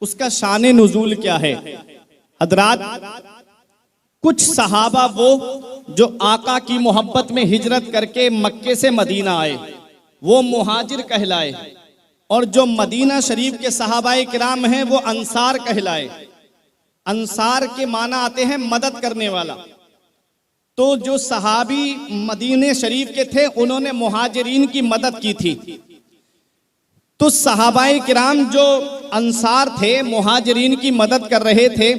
उसका शान नुज़ूल क्या है। हज़रात, कुछ सहाबा वो जो आका की मोहब्बत में हिजरत करके मक्के से मदीना आए वो मुहाजिर कहलाए, और जो मदीना शरीफ के सहाबाए किराम हैं वो अंसार कहलाए। अंसार के माना आते हैं मदद करने वाला। तो जो सहाबी मदीने शरीफ के थे उन्होंने मुहाजिरीन की मदद की थी। तो सहाबाए किराम जो अंसार थे मुहाजिरीन की मदद कर रहे थे,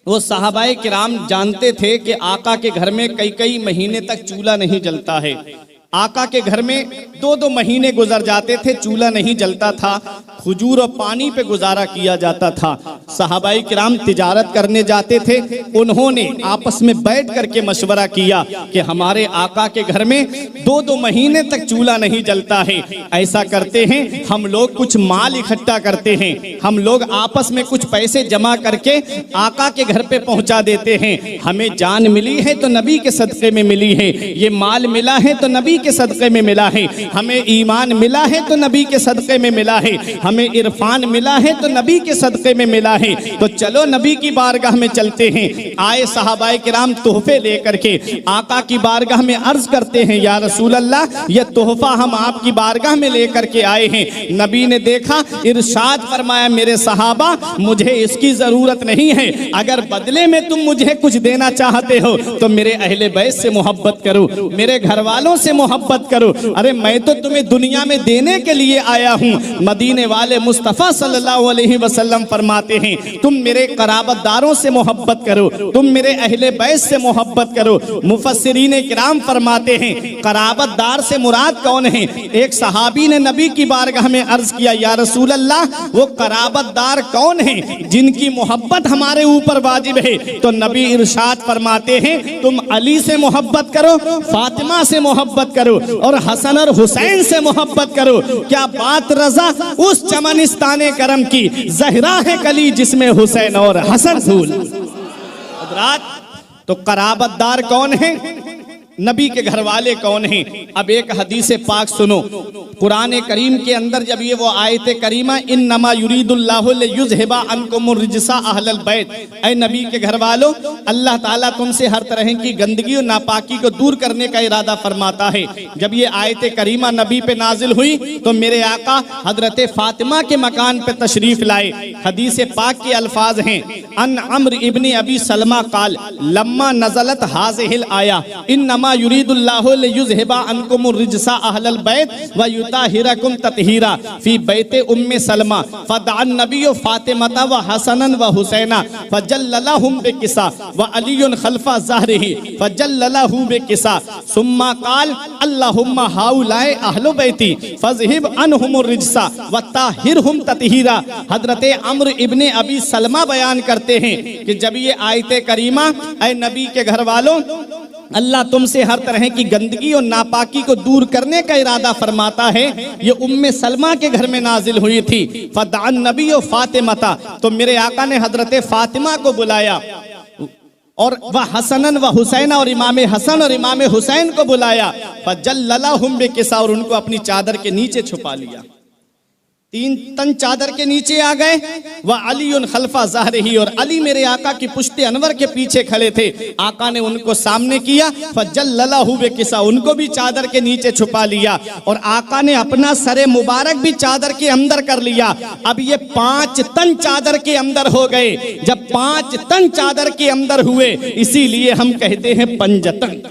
वो सहाबाए किराम जानते थे कि आका के घर में कई कई महीने तक चूल्हा नहीं जलता है। आका के घर में 2-2 महीने गुजर जाते थे, चूल्हा नहीं जलता था, खजूर और पानी पे गुजारा किया जाता था। सहाबाई किराम तिजारत करने जाते थे, उन्होंने आपस में बैठ करके मशवरा किया कि हमारे आका के घर में 2-2 महीने तक चूल्हा नहीं जलता है। ऐसा करते हैं, हम लोग कुछ माल इकट्ठा करते हैं, हम लोग आपस में कुछ पैसे जमा करके आका के घर पे पहुंचा देते हैं। हमें जान मिली है तो नबी के सदक़े में मिली है, ये माल मिला है तो नबी के सदक़े में मिला है, हमें ईमान मिला है तो नबी के सदक़े में मिला है, हमें इरफान मिला है तो नबी के सदक़े में मिला है। तो चलो नबी की बारगाह में चलते हैं। आए सहाबाए किराम तोहफे लेकर के आका की बारगाह में अर्ज करते हैं, या रसूल अल्लाह, यह तोहफा हम आपकी बारगाह में लेकर के आए हैं। नबी ने देखा, इरशाद फरमाया, मेरे सहाबा मुझे इसकी जरूरत नहीं है, अगर बदले में तुम मुझे कुछ देना चाहते हो तो मेरे अहले बैत से मोहब्बत करो, मेरे घर वालों से मोहब्बत करो। अरे मैं तो तुम्हें दुनिया में देने के लिए आया हूँ। मदीने वाले मुस्तफ़ा सल्लल्लाहु अलैहि वसल्लम फरमाते हैं, तुम मेरे कराबतदारों से मोहब्बत करो, तुम मेरे अहले बैत से मोहब्बत करो। मुफस्सिरीन किराम फरमाते हैं, कराबतदार से मुराद कौन है। एक सहाबी ने नबी की बारगाह में अर्ज किया, या रसूल अल्लाह, वो कराबतदार कौन है जिनकी मोहब्बत हमारे ऊपर वाजिब है। तो नबी इरशाद फरमाते हैं, तुम अली से मोहब्बत करो, फातिमा से मोहब्बत करो और हसन और हुसैन से मोहब्बत करो। क्या बात रजा उस चमनिस्ताने करम की, ज़हरा है कली जिसमें हुसैन और हसन फूल। तो कराबतदार कौन है, नबी के घर वाले कौन हैं। अब एक हदीस पाक सुनो, कुरान करीम के अंदर जब ये वो आयत करीमा, इन्नमा युरीदुल्लाहु लियुज़हिबा अन्कुमुर रिज्सा अहलल बैत, ऐ नबी के घर वालों, अल्लाह ताला तुमसे हर तरह की गंदगी और नापाकी को दूर करने का इरादा फरमाता है। जब ये आयत करीमा नबी पे नाजिल हुई तो मेरे आका हजरत फातिमा के मकान पे तशरीफ लाए। हदीस पाक के अल्फाज हैं, अन अम्र इब्न अबी सलमा काल लम्मा नज़लत हाज़िहिल आया, इन्नमा युरीदुल्लाहु लियुज़हिबा अन्कुमुर रिज्सा अहलल बैत व युताहिरकुम तत्हीरा फी बैते उम्मे सलमा फदअन नबिय्यु फातिमता व हसनन व हुसैना फजल्ललहुम बिकिसा व अलीयुन खल्फा ज़हरिही फजल्ललहु बिकिसा सुम्मा क़ाल अल्लाहुम्मा हाउलाए अहलु बैती फज़हिब अनहुमुर रिज्सा व ताहिरहुम तत्हीरा। हजरत अम्र इब्ने अबी सलमा बयान करते हैं कि जब ये आयत करीमा, ऐ नबी के घर वालों, अल्लाह तुमसे हर तरह की गंदगी और नापाकी को दूर करने का इरादा फरमाता है, ये उम्मे सलमा के घर में नाजिल हुई थी। फदअन नबी और फातिमता, तो मेरे आका ने हजरत फातिमा को बुलाया और वह हसनन व हुसैन, और इमाम हसन और इमाम हुसैन को बुलाया। फजल्ललहुम बिकिसा, और उनको अपनी चादर के नीचे छुपा लिया। 3 तन चादर के नीचे आ गए। वह अलीयुन खल्फा ज़हरिही, और अली मेरे आका की पुश्ते अनवर के पीछे खड़े थे। आका ने उनको सामने किया, फजल्ललहु बिकिसा, उनको भी चादर के नीचे छुपा लिया, और आका ने अपना सरे मुबारक भी चादर के अंदर कर लिया। अब ये 5 तन चादर के अंदर हो गए। जब 5 तन चादर के अंदर हुए, इसीलिए हम कहते हैं पंजतन।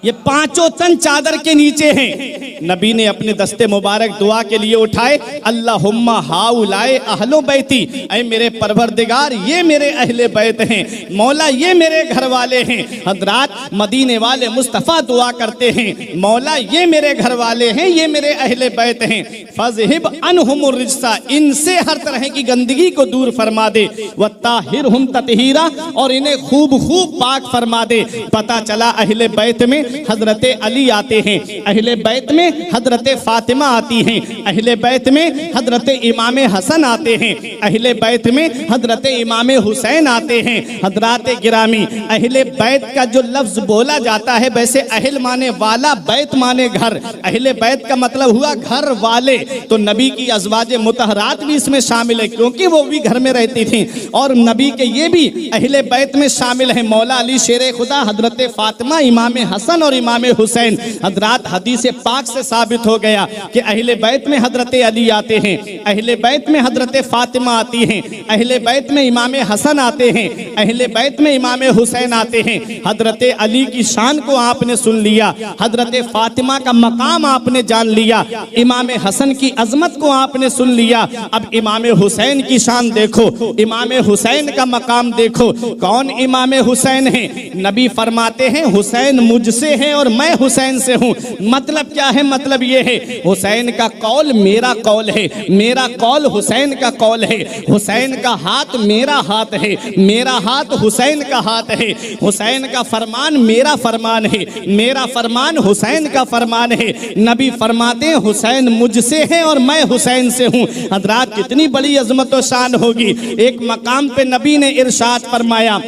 ये 5 तन चादर के नीचे हैं। नबी ने अपने दस्ते मुबारक दुआ के लिए उठाए, अल्लाहुम्मा हाउलाए अहलो बैती, ऐ मेरे परवरदिगार ये मेरे अहले बैत हैं, मौला ये मेरे घर वाले हैं। हजरात, मदीने वाले मुस्तफ़ा दुआ करते हैं, मौला ये मेरे घर वाले हैं, ये मेरे अहले बैत हैं। फज़हिब अनहुमुर रिज्सा, इनसे हर तरह की गंदगी को दूर फरमा दे, व ताहिरहुम तत्हीरा, और इन्हें खूब खूब पाक फरमा दे। पता चला अहले बैत में हजरत अली आते हैं, अहले बैत में हजरत फातिमा आती हैं, अहले बैत में हजरत इमाम हसन आते हैं, अहले बैत में हजरत इमाम हुसैन आते हैं। हजरात गिरामी, अहले बैत का जो लफ्ज बोला जाता है, वैसे अहल माने वाला, बैत माने घर। अहले बैत का मतलब हुआ घर वाले, तो नबी की अज़वाजे मुतहरात भी इसमें शामिल है, क्योंकि वो भी घर में रहती थी। और नबी के ये भी अहले बैत में शामिल है, मौला अली शेर खुदा, हजरत फातिमा, इमाम हसन और इमाम हुसैन। हजरात हदीस पाक से साबित हो गया कि अहले बैत में हजरत अली आते हैं, अहले बैत में हजरत फातिमा आती हैं, अहले बैत में इमाम हसन आते हैं, अहले बैत में इमाम हुसैन आते हैं। हजरत अली की शान को आपने सुन लिया, हजरत फातिमा का मकाम आपने जान लिया, इमाम हसन की अजमत को आपने सुन लिया। अब इमाम हुसैन की शान देखो, इमाम हुसैन का मकाम देखो। कौन इमाम हुसैन है? नबी फरमाते हैं हुसैन मुझसे है और मैं हुसैन से हूँ। मतलब क्या है? मतलब ये है हुसैन का कौल मेरा कौल है, मेरा कौल हुसैन का कौल है, हुसैन का हाथ मेरा हाथ है, मेरा हाथ हुसैन का हाथ है, हुसैन का फरमान मेरा फरमान है, मेरा फरमान हुसैन का फरमान है। नबी फरमाते हैं हुसैन मुझसे है और मैं हुसैन से हूँ। हजरात कितनी बड़ी अजमत और शान होगी। एक मकाम पे नबी ने इरशाद फरमाया,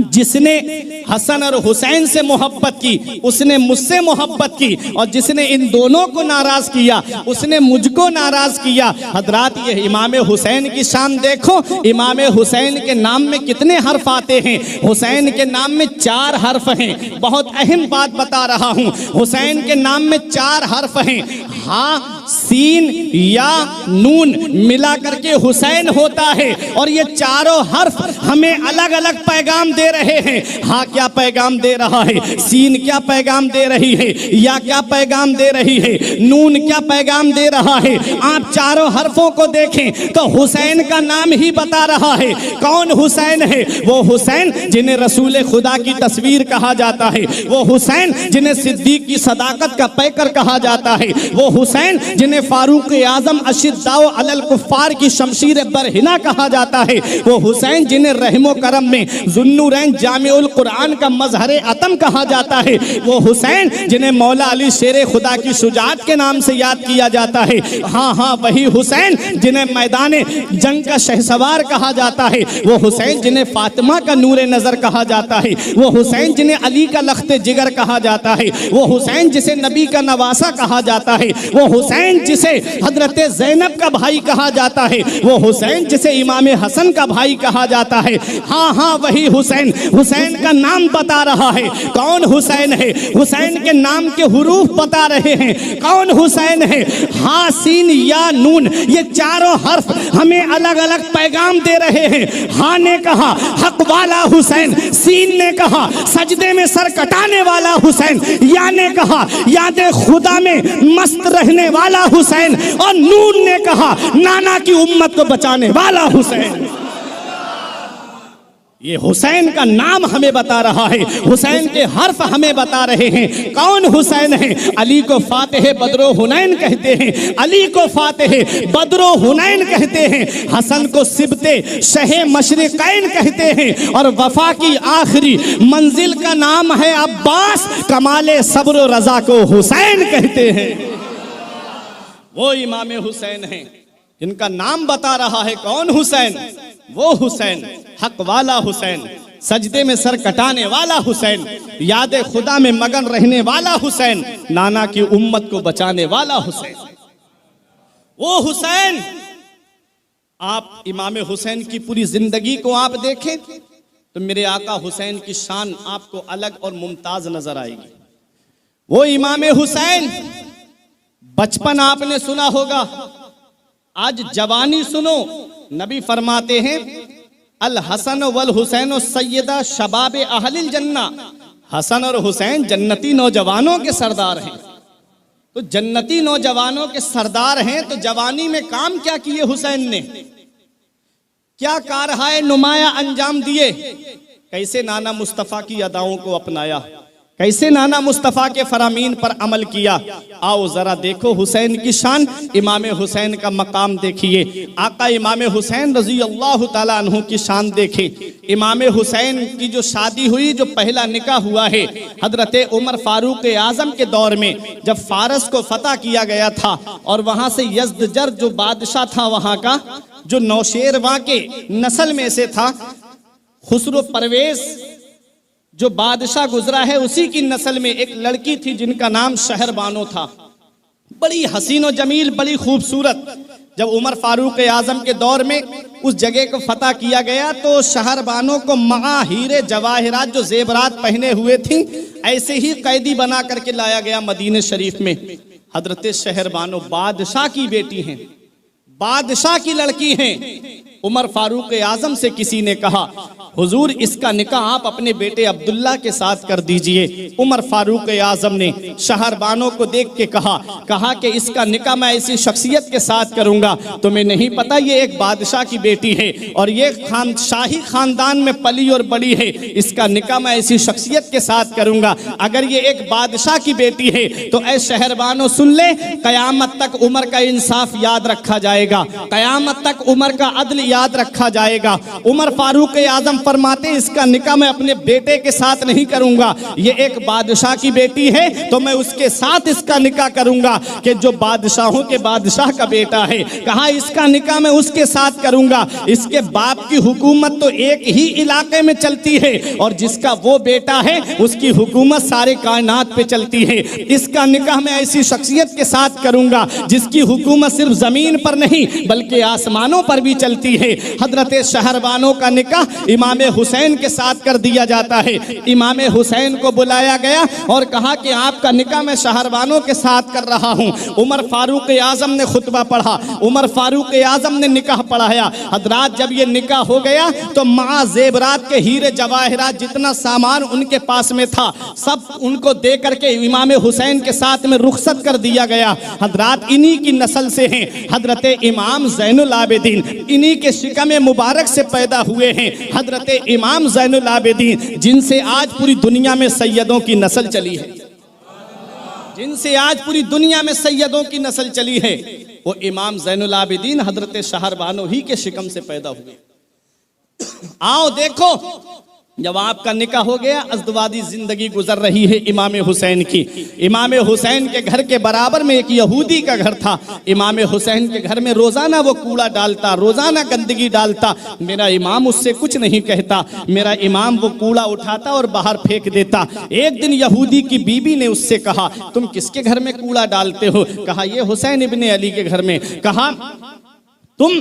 जिसने हसन और हुसैन से मोहब्बत की उसने मुझसे मोहब्बत की, और जिसने इन दोनों को नाराज किया उसने मुझको नाराज किया। हजरात ये इमाम हुसैन की शान देखो, इमाम हुसैन के नाम में कितने हर्फ आते हैं? हुसैन के नाम में 4 हर्फ हैं। बहुत अहम बात बता रहा हूँ, हुसैन के नाम में 4 हर्फ हैं। हा, सीन, या, नून मिला करके हुसैन होता है, और ये चारों हर्फ हमें अलग अलग पैगाम दे रहे हैं। हाँ क्या पैगाम दे रहा है? सीन क्या पैगाम दे रही है? या क्या पैगाम दे रही है? नून क्या पैगाम दे रहा है? आप चारों हर्फों को देखें तो हुसैन का नाम ही बता रहा है। कौन हुसैन है? वो हुसैन जिन्हें रसूल खुदा की तस्वीर कहा जाता है, वो हुसैन जिन्हें सिद्दीक की सदाकत का पैकर कहा जाता है, वो हुसैन जिन्हें फारूक आजम अशिद्दाओ अलल कुफ्फार की शमशीर बरहिना कहा जाता है, वो हुसैन जिन्हें रहमो करम में जुन्नूरैन जामिउल कुरान का मजहरे अतम कहा जाता है, वो हुसैन जिन्हें मौला अली शेर खुदा की शुजाअत के नाम से याद किया जाता है। हाँ हाँ, वही हुसैन जिन्हें मैदान जंग का शहसवार कहा जाता है, वो हुसैन जिन्हें फातिमा का नूर नजर कहा जाता है, वो हुसैन जिन्हें अली का लख्ते जिगर कहा जाता है, वो हुसैन जिसे नबी का नवासा कहा जाता है, वो हुसैन जिसे हजरत ज़ैनब का भाई कहा जाता है, वो हुसैन जिसे इमाम हसन का भाई कहा जाता है। हाँ हाँ, वही हुसैन, हुसैन का नाम बता रहा है। कौन हुसैन है? हुसैन के नाम के हुरूफ बता रहे हैं। कौन हुसैन है? हाँ, सीन, या, नून, ये चारों हर्फ हमें अलग अलग पैगाम दे रहे हैं। हाँ ने कहा हक वाला हुसैन, सीन ने कहा सजदे में सर कटाने वाला हुसैन, या ने कहा याद खुदा में मस्त रहने वाला हुसैन, और नून ने कहा नाना की उम्मत को बचाने वाला हुसैन। ये हुसैन का नाम हमें बता रहा है, हुसैन के हर्फ हमें बता रहे हैं। कौन हुसैन है? अली को फातिह बदरो हुनैन कहते हैं, अली को फातिह बदरो हुनैन कहते हैं, हसन को सिबते शहे मशरिकैन कहते हैं, और वफा की आखिरी मंजिल का नाम है अब्बास, कमाले सब्र रजा को हुसैन कहते हैं। वो इमाम हुसैन हैं जिनका नाम बता रहा है। कौन हुसैन? वो हुसैन, हक वाला हुसैन, सजदे में सर कटाने वाला हुसैन, याद खुदा में मगन रहने वाला हुसैन, नाना की उम्मत को बचाने वाला हुसैन। वो हुसैन, आप इमाम हुसैन की पूरी जिंदगी को आप देखें तो मेरे आका हुसैन की शान आपको अलग और मुमताज नजर आएगी। वो इमाम हुसैन, बचपन आपने सुना होगा, आज जवानी सुनो। नबी फरमाते हैं अल हसन वल हुसैन सैयदा शबाब अहलिल जन्ना, हसन और हुसैन जन्नती नौजवानों के सरदार हैं। तो जन्नती नौजवानों के सरदार हैं, तो जवानी में काम क्या किए हुसैन ने? क्या कारहाय नुमाया अंजाम दिए? कैसे नाना मुस्तफ़ा की अदाओं को अपनाया, कैसे नाना मुस्तफ़ा के फरामीन पर अमल किया। आओ जरा देखो हुसैन की शान, इमाम हुसैन का मकाम देखिए। आका इमाम हुसैन रजी अल्लाह ताला अन्हु की शान देखे। इमाम हुसैन की जो शादी हुई, जो पहला निकाह हुआ है हजरत उमर फारूक आजम के दौर में, जब फारस को फतह किया गया था और वहां से यज़दजर जो बादशाह था वहां का, जो नौशेरवां के नस्ल में से था, खुसरो परवेज जो बादशाह गुजरा है, उसी की नस्ल में एक लड़की थी जिनका नाम शहरबानो था। बड़ी हसीन और जमील, बड़ी खूबसूरत। जब उमर फारूक आजम के दौर में उस जगह को फतह किया गया तो शहरबानो को मआ हीरे जवाहिरात जो जेवरात पहने हुए थी, ऐसे ही कैदी बना करके लाया गया मदीने शरीफ में। हजरत शहरबानो बादशाह की बेटी हैं, बादशाह की लड़की हैं। उमर फारूक आजम से किसी ने कहा, हुजूर इसका निकाह आप अपने बेटे अब्दुल्ला के साथ कर दीजिए। उमर फारूक आजम ने शहरबानो को देख के कहा कि इसका निकाह मैं ऐसी शख्सियत के साथ करूंगा, तुम्हें नहीं पता ये एक बादशाह की बेटी है और ये शाही खानदान में पली और बड़ी है, इसका निकाह मैं ऐसी शख्सियत के साथ करूंगा। अगर ये एक बादशाह की बेटी है तो ऐ शहरबानो सुन ले, कयामत तक उमर का इंसाफ याद रखा जाएगा, कयामत तक उमर का अदल याद रखा जाएगा। उमर फारूक आजम फरमाते इसका निकाह मैं अपने बेटे के साथ नहीं करूंगा, ये एक बादशाह की बेटी है तो मैं उसके साथ इसका निकाह करूंगा कि जो बादशाहों के बादशाह का बेटा है। कहा इसका निकाह मैं उसके साथ करूंगा, इसके बाप की हुकूमत तो एक ही इलाके में चलती है और जिसका वो बेटा है उसकी हुकूमत सारे कायनात पे चलती है। इसका निकाह मैं ऐसी शख्सियत के साथ करूंगा जिसकी हुकूमत सिर्फ जमीन पर नहीं बल्कि आसमानों पर भी चलती है। हजरत शहरबानो का निकाह इमाम हुसैन के साथ कर दिया जाता है। इमाम हुसैन को बुलाया गया और कहा कि आपका निकाह मैं शहरबानो के साथ कर रहा हूं। उमर फारूक आजम ने खुतबा पढ़ा, उमर फारूक आजम ने निकाह पढ़ाया। हजरात जब ये निकाह हो गया तो मा जेवरात के हीरे जवाहिरात जितना सामान उनके पास में था सब उनको दे करके इमाम हुसैन के साथ में रुखसत कर दिया गया। हजरात इन्हीं की नस्ल से हैं हजरत इमाम ज़ैनुल आबिदीन, इन्हीं के शिकम मुबारक से पैदा हुए हैं हजरत इमाम ज़ैनुल आबिदीन, जिनसे आज पूरी दुनिया में सैयदों की नस्ल चली है, जिनसे आज पूरी दुनिया में सैयदों की नस्ल चली है। वो इमाम ज़ैनुल आबिदीन हजरत शहरबानो ही के शिकम से पैदा हुए। आओ देखो, जब आपका निकाह हो गया, अज़दवादी जिंदगी गुजर रही है इमाम हुसैन की। इमाम हुसैन के घर के बराबर में एक यहूदी का घर था। इमाम हुसैन के घर में रोजाना वो कूड़ा डालता, रोजाना गंदगी डालता। मेरा इमाम उससे कुछ नहीं कहता, मेरा इमाम वो कूड़ा उठाता और बाहर फेंक देता। एक दिन यहूदी की बीबी ने उससे कहा, तुम किसके घर में कूड़ा डालते हो? कहा ये हुसैन इब्ने अली के घर में। कहा तुम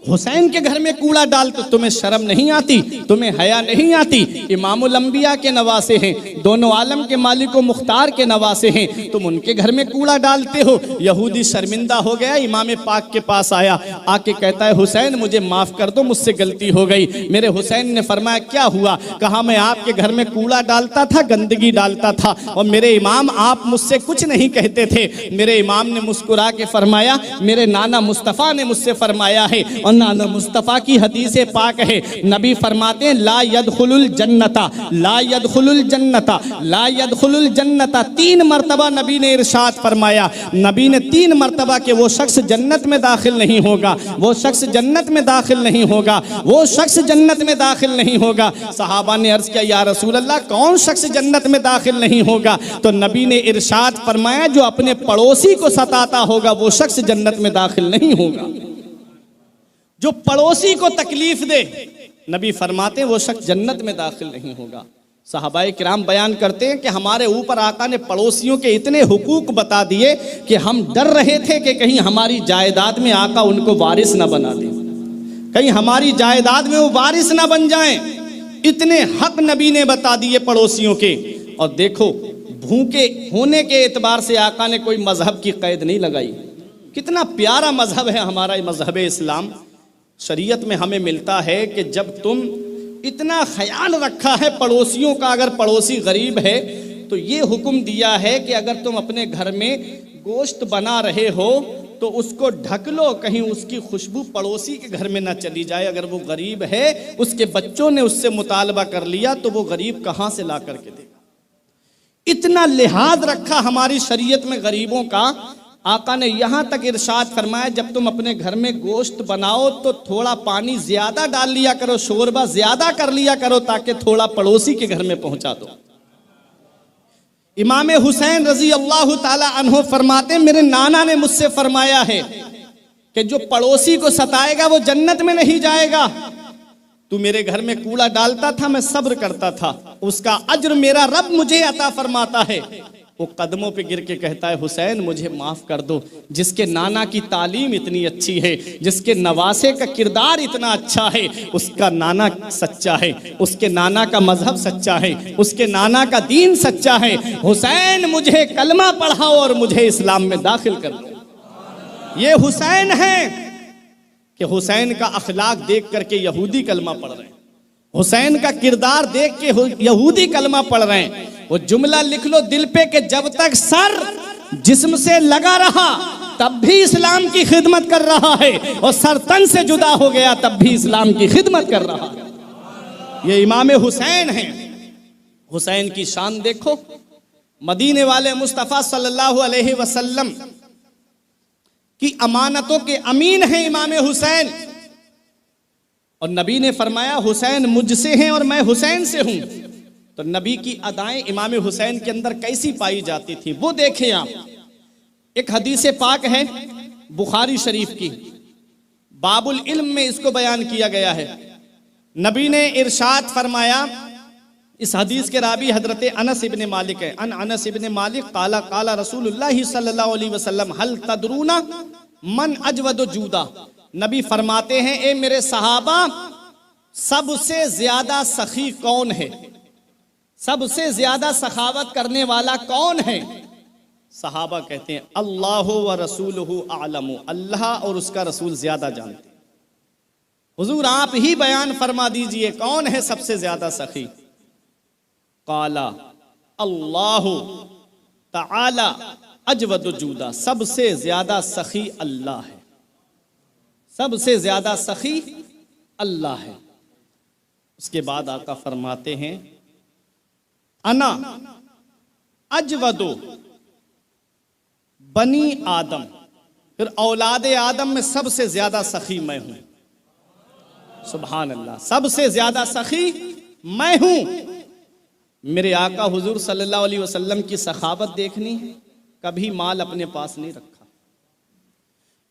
हुसैन के घर में कूड़ा डालते, तुम्हें शर्म नहीं आती, तुम्हें हया नहीं आती? इमामुल अंबिया के नवासे हैं, दोनों आलम के मालिक व मुख्तार के नवासे हैं, तुम उनके घर में कूड़ा डालते हो। यहूदी शर्मिंदा हो गया, इमाम पाक के पास आया, आके कहता है हुसैन मुझे माफ कर दो, मुझसे गलती हो गई। मेरे हुसैन ने फरमाया क्या हुआ? कहा मैं आपके घर में कूड़ा डालता था, गंदगी डालता था और मेरे इमाम आप मुझसे कुछ नहीं कहते थे। मेरे इमाम ने मुस्कुरा के फरमाया, मेरे नाना मुस्तफ़ा ने मुझसे फरमाया है और नाना मुस्तफ़ा की हदीस पाक है, नबी फरमाते हैं ला यदखुलुल जन्नता, ला यदखुलुल जन्नता, ला यदखुलुल जन्नता। 3 मरतबा नबी ने इरशाद फरमाया, नबी ने 3 मरतबा के वो शख्स जन्नत में दाखिल नहीं होगा, वो शख्स जन्नत में दाखिल नहीं होगा, वो शख्स जन्नत में दाखिल नहीं होगा। सहाबा ने अर्ज किया या रसूल अल्लाह कौन शख्स जन्नत में दाखिल नहीं होगा? तो नबी ने इरशाद फरमाया जो अपने पड़ोसी को सताता होगा वो शख्स जन्नत में दाखिल नहीं होगा। जो पड़ोसी को तकलीफ दे, नबी फरमाते हैं वो शख्स जन्नत में दाखिल नहीं होगा। सहाबाए किराम बयान करते हैं कि हमारे ऊपर आका ने पड़ोसियों के इतने हुकूक बता दिए कि हम डर रहे थे कि कहीं हमारी जायदाद में आका उनको वारिस ना बना दे, कहीं हमारी जायदाद में वो वारिस ना बन जाएं। इतने हक नबी ने बता दिए पड़ोसियों के। और देखो भूखे होने के एतबार से आका ने कोई मजहब की कैद नहीं लगाई। कितना प्यारा मजहब है हमारा मजहब इस्लाम। शरीयत में हमें मिलता है कि जब तुम इतना ख्याल रखा है पड़ोसियों का, अगर पड़ोसी गरीब है तो ये हुक्म दिया है कि अगर तुम अपने घर में गोश्त बना रहे हो तो उसको ढक लो, कहीं उसकी खुशबू पड़ोसी के घर में ना चली जाए। अगर वो गरीब है, उसके बच्चों ने उससे मुतालबा कर लिया तो वो गरीब कहाँ से ला करके देगा? इतना लिहाज रखा हमारी शरीयत में गरीबों का। आका ने यहां तक इरशाद फरमाया, जब तुम अपने घर में गोश्त बनाओ तो थोड़ा पानी ज्यादा डाल लिया करो, शोरबा ज्यादा कर लिया करो, ताकि थोड़ा पड़ोसी के घर में पहुंचा दो। इमाम हुसैन रजी अल्लाह ताला अन्हो फरमाते, मेरे नाना ने मुझसे फरमाया है कि जो पड़ोसी को सताएगा वो जन्नत में नहीं जाएगा। तू मेरे घर में कूड़ा डालता था, मैं सब्र करता था, उसका अज्र मेरा रब मुझे अता फरमाता है। वो कदमों पे गिर के कहता है, हुसैन मुझे माफ कर दो। जिसके नाना की तालीम इतनी अच्छी है, जिसके नवासे का किरदार इतना अच्छा है, उसका नाना सच्चा है, उसके नाना का मजहब सच्चा है, उसके नाना का दीन सच्चा है। हुसैन मुझे कलमा पढ़ाओ और मुझे इस्लाम में दाखिल कर दो। ये हुसैन है कि हुसैन का अखलाक देख करके यहूदी कलमा पढ़ रहे हैं, हुसैन का किरदार देख के यहूदी कलमा पढ़ रहे हैं। वो जुमला लिख लो दिल पे कि जब तक सर जिस्म से लगा रहा तब भी इस्लाम की खिदमत कर रहा है, और सर तन से जुदा हो गया तब भी इस्लाम की खिदमत कर रहा है। ये इमाम हुसैन हैं। हुसैन की शान देखो। मदीने वाले मुस्तफ़ा सल्लल्लाहु अलैहि वसल्लम की अमानतों के अमीन हैं इमाम हुसैन। और नबी ने फरमाया, हुसैन मुझसे हैं और मैं हुसैन से हूं। तो नबी की अदाएं इमाम हुसैन के अंदर कैसी पाई जाती थी वो देखें आप। एक हदीस पाक है बुखारी शरीफ की, बाबुल इल्म में इसको बयान किया गया है। नबी ने इरशाद फरमाया, इस हदीस के रावी हजरत अनस इब्ने मालिक है। अनस इब्ने मालिक काला काला रसूलुल्लाह सल्लल्लाहु अलैहि वसल्लम हल तदरूना मन अजवद जूदा। नबी फरमाते हैं, ए मेरे सहाबा, सबसे ज्यादा सखी कौन है, सबसे ज्यादा सखावत करने वाला कौन है? सहाबा कहते हैं, अल्लाह व रसूलुहु आलमु, अल्लाह और उसका रसूल ज्यादा जानते। हुजूर आप ही बयान फरमा दीजिए कौन है सबसे ज्यादा सखी। काला अल्लाह ताला अजवद जूदा, सबसे ज्यादा सखी अल्लाह है, सबसे ज्यादा सखी अल्लाह है। उसके बाद आका फरमाते हैं, अना अजवदो बनी आदम, फिर औलाद आदम में सबसे ज्यादा सखी मैं हूं। सुभान अल्लाह, सबसे ज्यादा सखी मैं हूं। मेरे आका हुजूर सल्लल्लाहु अलैहि वसल्लम की सखावत देखनी है, कभी माल अपने पास नहीं रखा।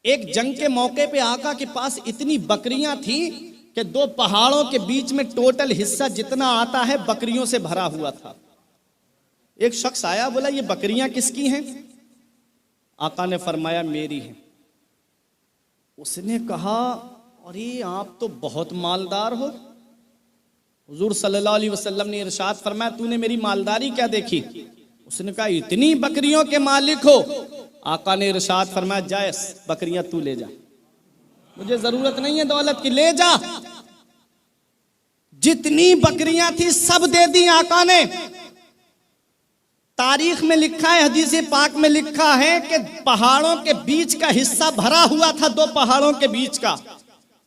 एक जंग के मौके पे आका के पास इतनी बकरियां थी कि 2 पहाड़ों के बीच में टोटल हिस्सा जितना आता है बकरियों से भरा हुआ था। एक शख्स आया, बोला ये बकरियां किसकी हैं? आका ने फरमाया मेरी हैं। उसने कहा, अरे आप तो बहुत मालदार हो। हुजूर सल्लल्लाहु अलैहि वसल्लम ने इरशाद फरमाया, तूने मेरी मालदारी क्या देखी? उसने कहा, इतनी बकरियों के मालिक हो। आका ने इरशाद फरमाया, जा बकरियां तू ले जा, मुझे जरूरत नहीं है दौलत की, ले जा। जितनी बकरियां थी सब दे दी आका ने। तारीख में लिखा है, हदीस पाक में लिखा है कि पहाड़ों के बीच का हिस्सा भरा हुआ था, 2 पहाड़ों के बीच का।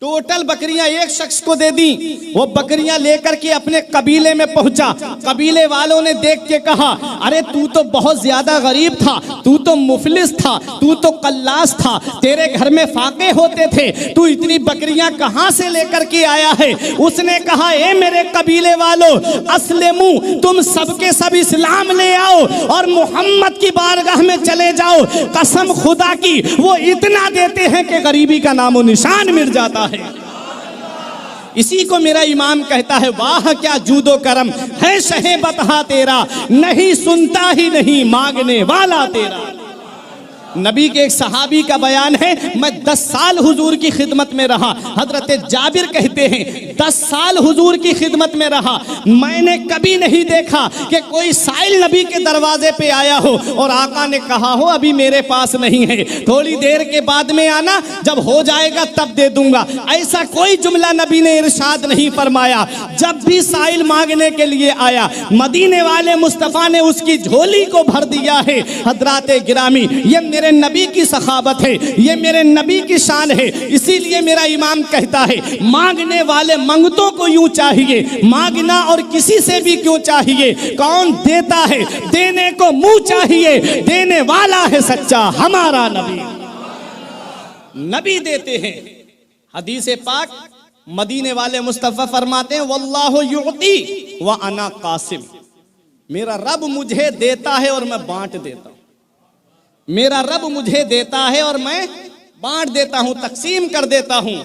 टोटल बकरियां एक शख्स को दे दी। वो बकरियां लेकर के अपने कबीले में पहुंचा। कबीले वालों ने देख के कहा, अरे तू तो बहुत ज्यादा गरीब था, तू तो मुफलिस था, तू तो कल्लास था, तेरे घर में फाके होते थे, तू इतनी बकरियां कहां से लेकर के आया है? उसने कहा, ए मेरे कबीले वालों, अस्लिमू, तुम सबके सब इस्लाम ले आओ और मोहम्मद की बारगाह में चले जाओ। कसम खुदा की वो इतना देते हैं कि गरीबी का नामो निशान मिट जाता है। इसी को मेरा इमाम कहता है, वाह क्या जूदो करम है शहे बतहा तेरा, नहीं सुनता ही नहीं मांगने वाला तेरा। नबी के एक सहाबी का बयान है, मैं 10 साल हुजूर की खिदमत में रहा। हजरत जाबिर कहते हैं 10 साल हुजूर की खिदमत में रहा, मैंने कभी नहीं देखा कि कोई साइल नबी के दरवाजे पे आया हो और आका ने कहा हो अभी मेरे पास नहीं है, थोड़ी देर के बाद में आना, जब हो जाएगा तब दे दूंगा। ऐसा कोई जुमला नबी ने इरशाद नहीं फरमाया। जब भी साइल मांगने के लिए आया, मदीने वाले मुस्तफ़ा ने उसकी झोली को भर दिया है। हजरात गिरामी, ये मेरे मेरे नबी की सखावत है, ये मेरे नबी की शान है। इसीलिए मेरा इमाम कहता है, मांगने वाले मंगतों को यूं चाहिए, मांगना और किसी से भी क्यों चाहिए। कौन देता है, देने को मुंह चाहिए, देने वाला है सच्चा हमारा नबी। नबी देते हैं। हदीस पाक मदीने वाले मुस्तफा फरमाते हैं, वल्लाहु युती व अना कासिम। मेरा रब मुझे देता है और मैं बांट देता हूं। मेरा रब मुझे देता है और मैं बांट देता हूं, तकसीम कर देता हूं।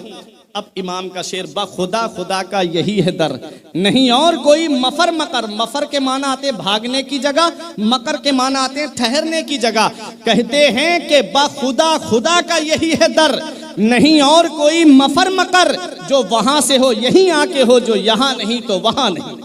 अब इमाम का शेर, बखुदा खुदा का यही है दर, नहीं और कोई मफर मकर। मफर के माना आते भागने की जगह, मकर के माना आते ठहरने की जगह। कहते हैं कि बखुदा खुदा का यही है दर, नहीं और कोई मफर मकर। जो वहां से हो यहीं आके हो, जो यहां नहीं तो वहां नहीं।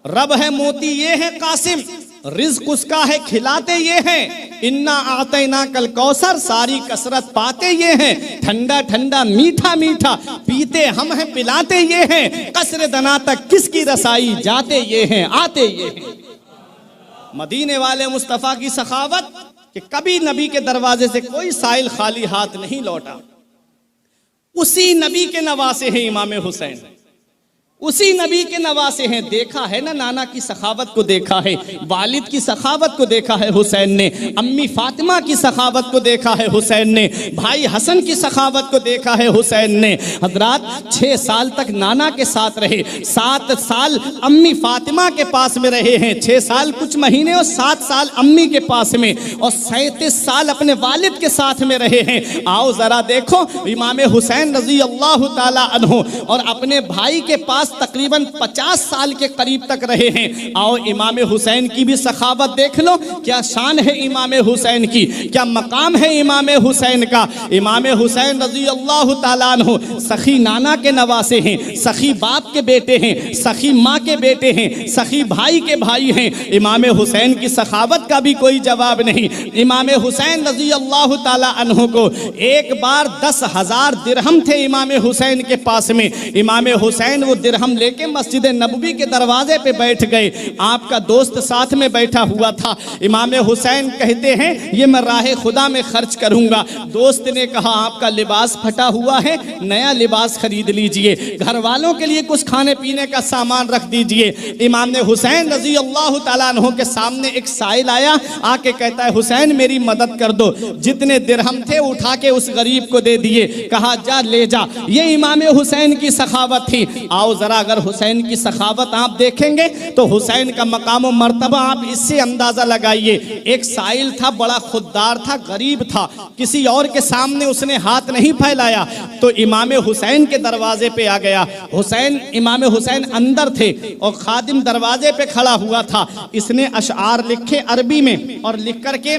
रब है मोती ये है कासिम, रिज्क उसका है खिलाते ये हैं। इन्ना आतैना कल कौसर, सारी कसरत पाते ये हैं। ठंडा ठंडा मीठा मीठा पीते हम हैं, पिलाते ये हैं। कसर दना तक किसकी रसाई, जाते ये हैं आते ये हैं। मदीने वाले मुस्तफा की सखावत कि कभी नबी के दरवाजे से कोई साइल खाली हाथ नहीं लौटा। उसी नबी के नवासे हैं इमाम हुसैन, उसी नबी के नवासे हैं। देखा है ना, नाना की सखावत को देखा है, वालिद की सखावत को देखा है हुसैन ने, अम्मी फातिमा की सखावत को देखा है हुसैन ने, भाई हसन की सखावत को देखा है हुसैन ने। हजरात 6 साल तक नाना के साथ रहे, 7 साल अम्मी फातिमा के पास में रहे हैं, 6 साल कुछ महीने और 7 साल अम्मी के पास में, और 37 साल अपने वालिद के साथ में रहे हैं। आओ जरा देखो, इमाम हुसैन रजी अल्लाह ताला अन्हु और अपने भाई के पास तकरीबन 50 साल के करीब तक रहे हैं। आओ इमाम हुसैन की भी सखावत देख लो, क्या शान है इमाम हुसैन की, क्या मकाम है इमाम हुसैन का। इमाम हुसैन रजी अल्लाह ताला अन्हु सखी नाना के नवासे हैं, सखी बाप के बेटे हैं, सखी माँ के बेटे हैं, सखी भाई के भाई हैं। इमाम हुसैन की सखावत का भी कोई जवाब नहीं। इमाम हुसैन रजी अल्लाह ताला अन्हु को एक बार 10,000 दिरहम थे इमाम हुसैन के पास में। इमाम हुसैन वो दिरहम लेके मस्जिद नबवी के दरवाजे पे बैठ गए। आपका दोस्त साथ में बैठा हुआ था। इमाम हुसैन कहते हैं, ये मैं राह खुदा में खर्च करूंगा। दोस्त ने कहा, आपका लिबास फटा हुआ है, नया लिबास खरीद लीजिए, घर वालों के लिए कुछ खाने पीने का सामान रख दीजिए। इमाम हुसैन रजी अल्लाह ताला अन्हु के सामने एक साइल आया, आके कहता है, हुसैन मेरी मदद कर दो। जितने दिरहम थे उठा के उस गरीब को दे दिए, कहा जा ले जा। ये इमाम हुसैन की सखावत थी। आओ जरा अगर हुसैन की सखावत आप देखेंगे तो हुसैन का मकाम और मर्तबा आप इससे अंदाजा लगाइए। एक साइल था, बड़ा खुददार था, गरीब था, किसी और के सामने उसने हाथ नहीं फैलाया, तो इमाम हुसैन के दरवाजे पे आ गया। इमाम हुसैन अंदर थे और खादिम दरवाजे पे खड़ा हुआ था। इसने अशआर लिखे अरबी में और लिख करके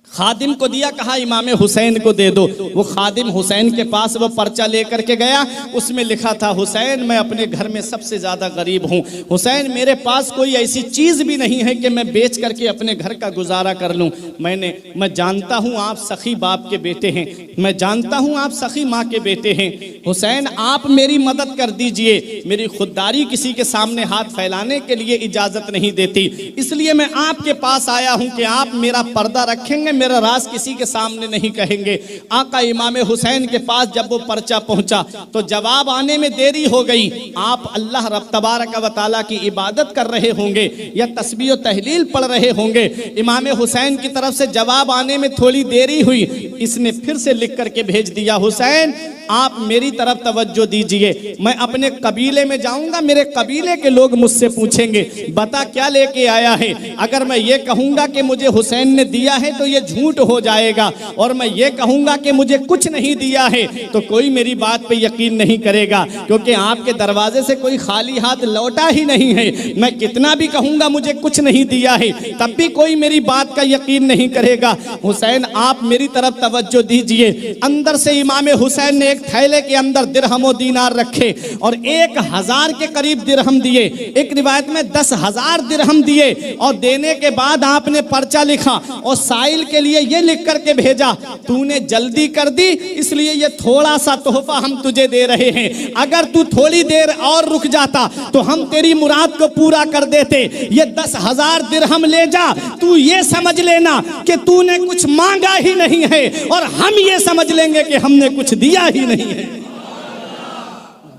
खादिम को दिया, कहा इमाम हुसैन को दे दो। वो खादिम हुसैन के पास वो पर्चा लेकर के गया, उसमें लिखा था, हुसैन मैं अपने घर में सबसे ज्यादा गरीब हूँ, हुसैन मेरे पास कोई ऐसी चीज भी नहीं है कि मैं बेच करके अपने घर का गुजारा कर लूँ। मैं जानता हूँ आप सखी बाप के बेटे हैं, मैं जानता हूँ आप सखी माँ के बेटे हैं। हुसैन आप मेरी मदद कर दीजिए, मेरी खुददारी किसी के सामने हाथ फैलाने के लिए इजाजत नहीं देती, इसलिए मैं आपके पास आया हूँ कि आप मेरा पर्दा रखेंगे, मेरा राज किसी के सामने नहीं कहेंगे। आका इमाम हुसैन के पास जब वो पर्चा पहुंचा तो जवाब आने में देरी हो गई। आप अल्लाह रब तबारक व तआला की इबादत कर रहे होंगे या तस्बीह व तहलील पढ़ रहे होंगे। इमाम हुसैन की तरफ से जवाब आने में थोड़ी देरी हुई। इसने फिर से लिख करके भेज दिया, हुसैन आप मेरी तरफ तवज्जो दीजिए, मैं अपने कबीले में जाऊंगा, मेरे कबीले के लोग मुझसे पूछेंगे बता क्या लेके आया है। अगर मैं ये कहूंगा कि मुझे हुसैन ने दिया है तो ये झूठ हो जाएगा, और मैं ये कहूंगा कि मुझे कुछ नहीं दिया है तो कोई मेरी बात पे यकीन नहीं करेगा, क्योंकि आपके दरवाजे से कोई खाली हाथ लौटा ही नहीं है। मैं कितना भी कहूंगा मुझे कुछ नहीं दिया है तब भी कोई मेरी बात का यकीन नहीं करेगा। हुसैन आप मेरी तरफ तवज्जो दीजिए। अंदर से इमाम हुसैन ने एक थैले के अंदर दिरहम और दीनार रखे और 1000 के करीब दिरहम दिए, एक रिवायत में 10,000 दिरहम दिए, और देने के बाद आपने पर्चा लिखा और साइल के लिए ये लिख करके भेजा, तूने जल्दी कर दी इसलिए ये थोड़ा सा तोहफा हम तुझे दे रहे हैं। अगर तू थोड़ी देर और रुक जाता तो हम तेरी मुराद को पूरा कर देते। ये 10,000 दिरहम ले जा, तू ये समझ लेना कि तूने कुछ मांगा ही नहीं है और हम ये समझ लेंगे कि हमने कुछ दिया ही नहीं है।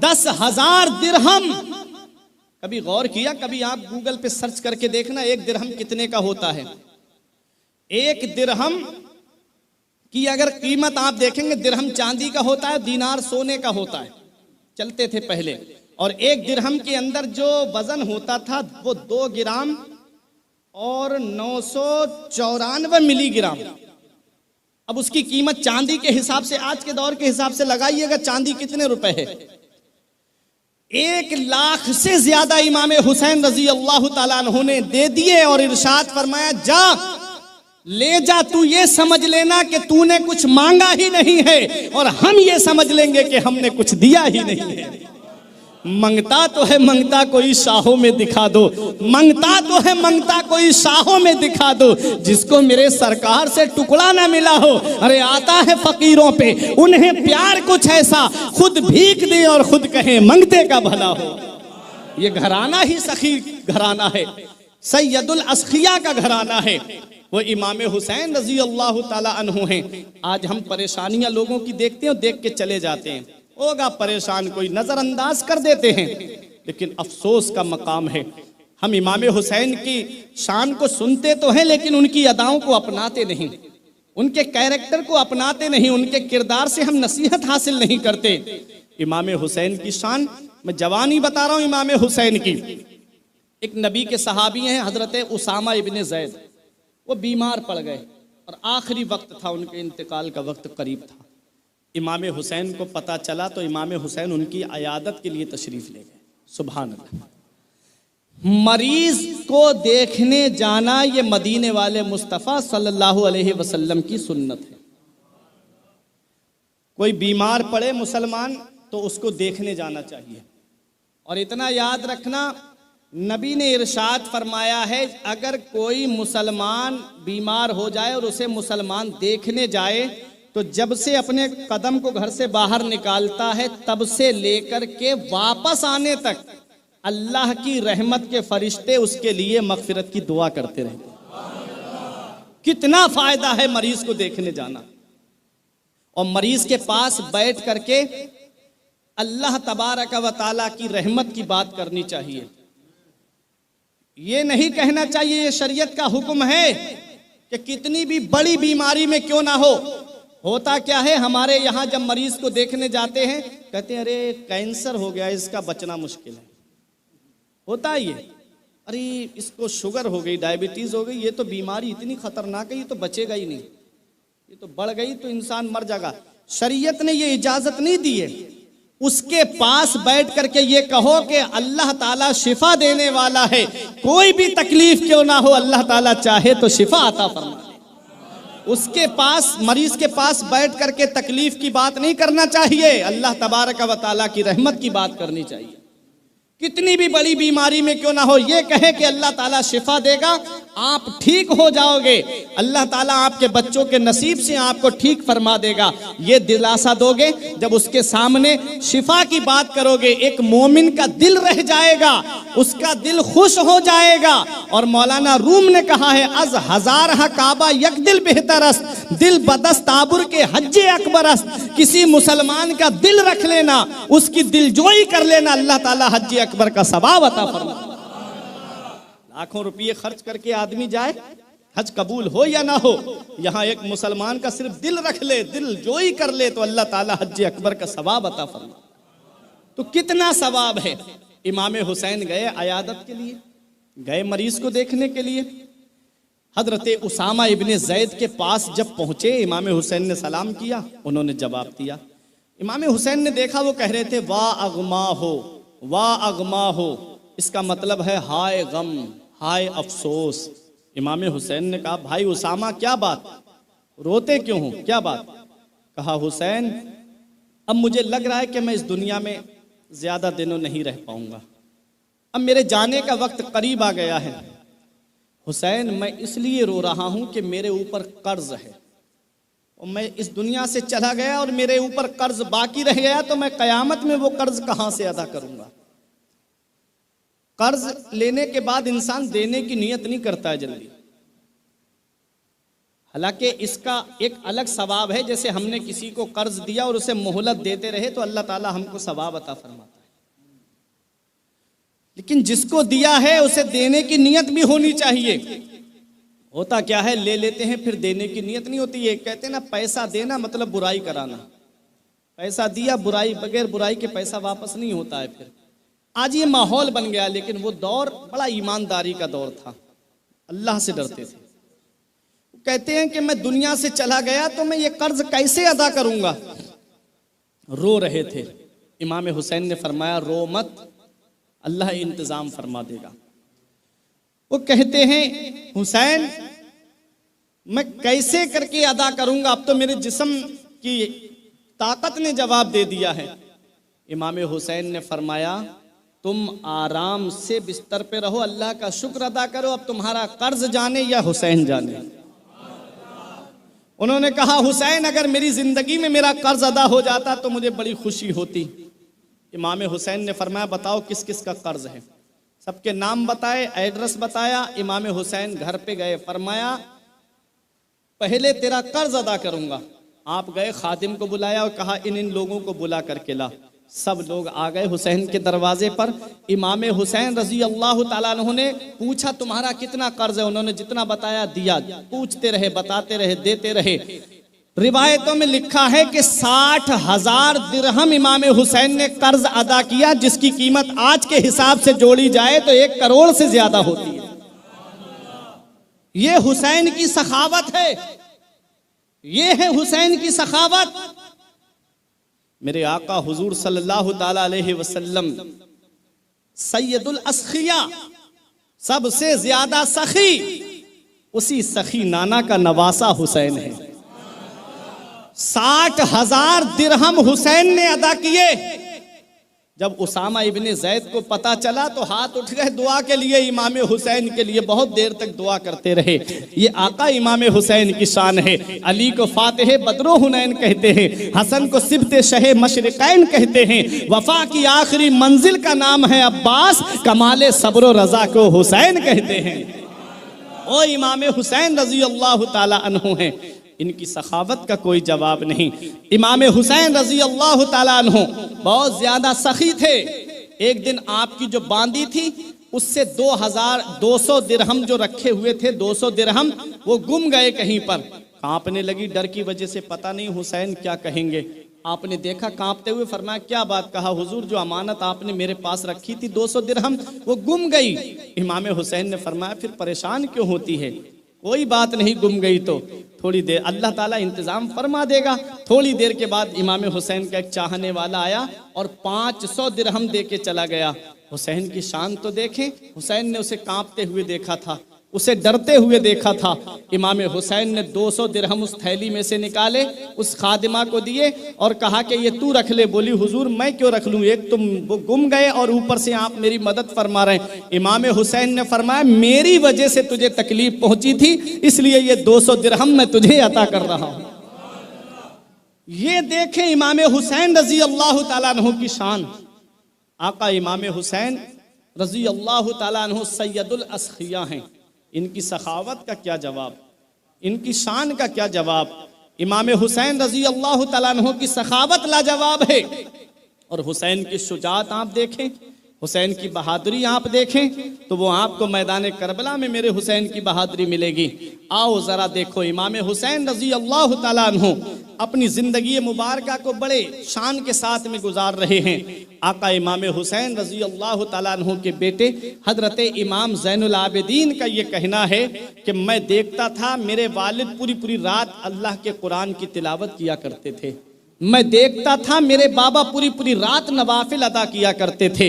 10,000 दिरहम। कभी गौर किया, कभी आप गूगल पे सर्च करके देखना एक दिरहम कितने का होता है। एक दिरहम की अगर कीमत आप देखेंगे, दिरहम चांदी का होता है, दीनार सोने का होता है, चलते थे पहले। और एक दिरहम के अंदर जो वजन होता था वो 2 ग्राम और 994 मिलीग्राम। अब उसकी कीमत चांदी के हिसाब से, आज के दौर के हिसाब से लगाइएगा, चांदी कितने रुपए है? 1 लाख से ज्यादा इमाम हुसैन रजी अल्लाह ताला अन्हु ने दे दिए और इरशाद फरमाया, जा ले जा, तू ये समझ लेना कि तूने कुछ मांगा ही नहीं है और हम ये समझ लेंगे कि हमने कुछ दिया ही नहीं है। मंगता तो है मंगता कोई शाहों में दिखा दो, मंगता तो है मंगता कोई शाहों में दिखा दो, जिसको मेरे सरकार से टुकड़ा ना मिला हो। अरे आता है फकीरों पे, उन्हें प्यार कुछ ऐसा, खुद भीख दे और खुद कहे मंगते का भला हो। ये घराना ही सखी घराना है, सैयदुल अस्खिया का घराना है, वो इमाम हुसैन रजी अल्लाह ताला अन्हु हैं। आज हम परेशानियां लोगों की देखते हैं, देख के चले जाते हैं, होगा परेशान, कोई नजरअंदाज कर देते हैं, लेकिन अफसोस का मकाम है हम इमाम हुसैन की शान को सुनते तो हैं लेकिन उनकी अदाओं को अपनाते नहीं, उनके कैरेक्टर को अपनाते नहीं, उनके किरदार से हम नसीहत हासिल नहीं करते। इमाम हुसैन की शान, मैं जवानी बता रहा हूँ इमाम हुसैन की। एक नबी के सहाबी हैं हजरत उसामा इब्ने ज़ैद, वो बीमार पड़ गए और आखिरी वक्त था, उनके इंतकाल का वक्त करीब था। इमाम हुसैन को पता चला तो इमाम हुसैन उनकी अयादत के लिए तशरीफ ले गए। सुभान अल्लाह। मरीज को देखने जाना ये मदीने वाले मुस्तफ़ा सल्लल्लाहु अलैहि वसल्लम की सुन्नत है। कोई बीमार पड़े मुसलमान तो उसको देखने जाना चाहिए। और इतना याद रखना, नबी ने इरशाद फरमाया है, अगर कोई मुसलमान बीमार हो जाए और उसे मुसलमान देखने जाए तो जब से अपने कदम को घर से बाहर निकालता है तब से लेकर के वापस आने तक अल्लाह की रहमत के फरिश्ते उसके लिए मगफिरत की दुआ करते रहते हैं। कितना फायदा है मरीज को देखने जाना और मरीज के पास बैठ करके अल्लाह तबारक व तआला की रहमत की बात करनी चाहिए। ये नहीं कहना चाहिए ये शरीयत का हुक्म है कि कितनी भी बड़ी बीमारी में क्यों ना हो। होता क्या है, हमारे यहाँ जब मरीज को देखने जाते हैं कहते हैं अरे कैंसर हो गया, इसका बचना मुश्किल है। होता है ये, अरे इसको शुगर हो गई, डायबिटीज हो गई, ये तो बीमारी इतनी खतरनाक है, ये तो बचेगा ही नहीं, ये तो बढ़ गई तो इंसान मर जाएगा। शरीयत ने ये इजाजत नहीं दी है। उसके पास बैठ करके ये कहो कि अल्लाह ताला शिफा देने वाला है, कोई भी तकलीफ क्यों ना हो अल्लाह ताला चाहे तो शिफा अता फरमा। उसके पास, मरीज के पास बैठ करके तकलीफ की बात नहीं करना चाहिए, अल्लाह तबारक व तआला की रहमत की बात करनी चाहिए। कितनी भी बड़ी बीमारी में क्यों ना हो, ये कहे कि अल्लाह ताला शिफा देगा, आप ठीक हो जाओगे, अल्लाह ताला आपके बच्चों के नसीब से आपको ठीक फरमा देगा, ये दिलासा दोगे। जब उसके सामने शिफा की बात करोगे, एक मोमिन का दिल रह जाएगा, उसका दिल खुश हो जाएगा। और मौलाना रूम ने कहा है, अज हजार हा काबा यक दिल बेहतरस्त, दिल बदस ताबुर के हज्जे अकबरस्त। किसी मुसलमान का दिल रख लेना, उसकी दिलजोई कर लेना, अल्लाह ताला हज्जे अकबर का सवाब अता फरमा। लाखों रुपये खर्च करके आदमी जाए, हज कबूल हो या ना हो, यहाँ एक मुसलमान का सिर्फ दिल रख ले, दिल जोई कर ले तो अल्लाह ताला हज अकबर का सवाब अता फरमा। तो कितना सवाब है। इमाम हुसैन गए अयादत के लिए, गए मरीज को देखने के लिए। हजरत उसामा इब्ने ज़ैद के पास जब पहुंचे, इमाम हुसैन ने सलाम किया, उन्होंने जवाब दिया। इमाम हुसैन ने देखा वो कह रहे थे वाह अगमा हो, वाह अगमा हो, इसका मतलब है हाय गम, हाय अफसोस। इमाम हुसैन ने कहा भाई उसामा क्या बात, रोते क्यों हो, क्या बात? कहा हुसैन अब मुझे लग रहा है कि मैं इस दुनिया में ज्यादा दिनों नहीं रह पाऊंगा, अब मेरे जाने का वक्त करीब आ गया है। हुसैन मैं इसलिए रो रहा हूं कि मेरे ऊपर कर्ज है और मैं इस दुनिया से चला गया और मेरे ऊपर कर्ज बाकी रह गया, तो मैं कयामत में वो कर्ज कहां से अदा करूंगा। कर्ज लेने के बाद इंसान देने की नीयत नहीं करता है जल्दी। हालांकि इसका एक अलग सवाब है, जैसे हमने किसी को कर्ज दिया और उसे मोहलत देते रहे तो अल्लाह ताला हमको सवाब अता फरमाता है। लेकिन जिसको दिया है उसे देने की नीयत भी होनी चाहिए। होता क्या है, ले लेते हैं फिर देने की नीयत नहीं होती है। कहते हैं ना, पैसा देना मतलब बुराई कराना। पैसा दिया, बुराई बगैर बुराई के पैसा वापस नहीं होता है। फिर आज ये माहौल बन गया, लेकिन वो दौर बड़ा ईमानदारी का दौर था, अल्लाह से डरते थे। कहते हैं कि मैं दुनिया से चला गया तो मैं ये कर्ज कैसे अदा करूंगा। रो रहे थे। इमाम हुसैन ने फरमाया, रो मत, अल्लाह इंतजाम फरमा देगा। वो कहते हैं, हुसैन मैं कैसे करके अदा करूंगा, अब तो मेरे जिस्म की ताकत ने जवाब दे दिया है। इमाम हुसैन ने फरमाया, तुम आराम से बिस्तर पे रहो, अल्लाह का शुक्र अदा करो, अब तुम्हारा कर्ज जाने या हुसैन जाने। उन्होंने कहा, हुसैन अगर मेरी जिंदगी में मेरा कर्ज अदा हो जाता तो मुझे बड़ी खुशी होती। इमाम हुसैन ने फरमाया, बताओ किस किस का कर्ज है। सबके नाम बताए, एड्रेस बताया। इमाम हुसैन घर पे गए, फरमाया पहले तेरा कर्ज अदा करूंगा। आप गए, खादिम को बुलाया और कहा इन लोगों को बुला करके ला। सब लोग आ गए हुसैन के दरवाजे पर। इमाम हुसैन रजी अल्लाह ताला अन्हु ने पूछा, तुम्हारा कितना कर्ज है। उन्होंने जितना बताया दिया। पूछते रहे, बताते रहे, देते रहे। रिवायतों में लिखा है कि 60,000 दिरहम इमाम हुसैन ने कर्ज अदा किया, जिसकी कीमत आज के हिसाब से जोड़ी जाए तो 1 करोड़ से ज्यादा होती है। ये हुसैन की सखावत है, ये है हुसैन की सखावत। मेरे आका हुजूर सल्लल्लाहु ताला अलैहि वसल्लम सैयदुल अस्खिया, सबसे ज्यादा सखी, उसी सखी नाना का नवासा हुसैन है। 60,000 दिरहम हुसैन ने अदा किए। जब उसामा इब्ने जैद को पता चला तो हाथ उठ गए दुआ के लिए, इमाम हुसैन के लिए बहुत देर तक दुआ करते रहे। ये आका इमाम हुसैन की शान है। अली को फातिह बदरो हुनैन कहते हैं, हसन को सिबते शहे मशरिकैन कहते हैं, वफा की आखिरी मंजिल का नाम है अब्बास, कमाले सब्र रजा को हुसैन कहते हैं। ओ इमाम हुसैन रजी अल्लाह ताला अन्हु हैं, इनकी सखावत का कोई जवाब नहीं। इमाम हुसैन रजी अल्लाह ताला अन्हु बहुत ज्यादा सखी थे। एक दिन आपकी जो बांदी थी उससे 2,200 दिरहम जो रखे हुए थे, 200 दिरहम वो गुम गए कहीं पर। कांपने लगी डर की वजह से, पता नहीं हुसैन क्या कहेंगे। आपने देखा कांपते हुए, फरमाया क्या बात। कहा हुजूर जो अमानत आपने मेरे पास रखी थी 200 दिरहम वो गुम गई। इमाम हुसैन ने फरमाया फिर परेशान क्यों होती है, कोई बात नहीं, गुम गई तो थोड़ी देर अल्लाह ताला इंतजाम फरमा देगा। थोड़ी देर के बाद इमाम हुसैन का एक चाहने वाला आया और 500 दिरहम दे के चला गया। हुसैन की शान तो देखें, हुसैन ने उसे कांपते हुए देखा था, उसे डरते हुए देखा था। इमाम हुसैन ने 200 दिरहम उस थैली में से निकाले, उस खादिमा को दिए और कहा कि ये तू रख ले। बोली हुजूर मैं क्यों रख लूं, एक तुम वो गुम गए और ऊपर से आप मेरी मदद फरमा रहे हैं। इमाम हुसैन ने फरमाया मेरी वजह से तुझे तकलीफ पहुंची थी, इसलिए ये 200 दिरहम मैं तुझे अता कर रहा हूं। ये देखें इमाम हुसैन रजी अल्लाह ताला अन्हु की शान। आका इमाम हुसैन रजी अल्लाह ताला अन्हु सैयदुल अस्खिया हैं। इनकी सखावत का क्या जवाब, इनकी शान का क्या जवाब। इमाम हुसैन रजी अल्लाह ताला अन्हु की सखावत लाजवाब है। और हुसैन की शुजात आप देखें, हुसैन की बहादुरी आप देखें तो वो आपको मैदान करबला में मेरे हुसैन की बहादुरी मिलेगी। आओ जरा देखो, इमाम हुसैन रजी अल्लाह ताला अन्हु अपनी जिंदगी मुबारका को बड़े शान के साथ में गुजार रहे हैं। आका इमाम हुसैन रजी अल्लाह ताला अन्हु के बेटे हजरत इमाम ज़ैनुल आबिदीन का ये कहना है कि मैं देखता था मेरे वालिद पूरी पूरी रात अल्लाह के कुरान की तिलावत किया करते थे। मैं देखता था मेरे बाबा पूरी पूरी रात नवाफिल अदा किया करते थे।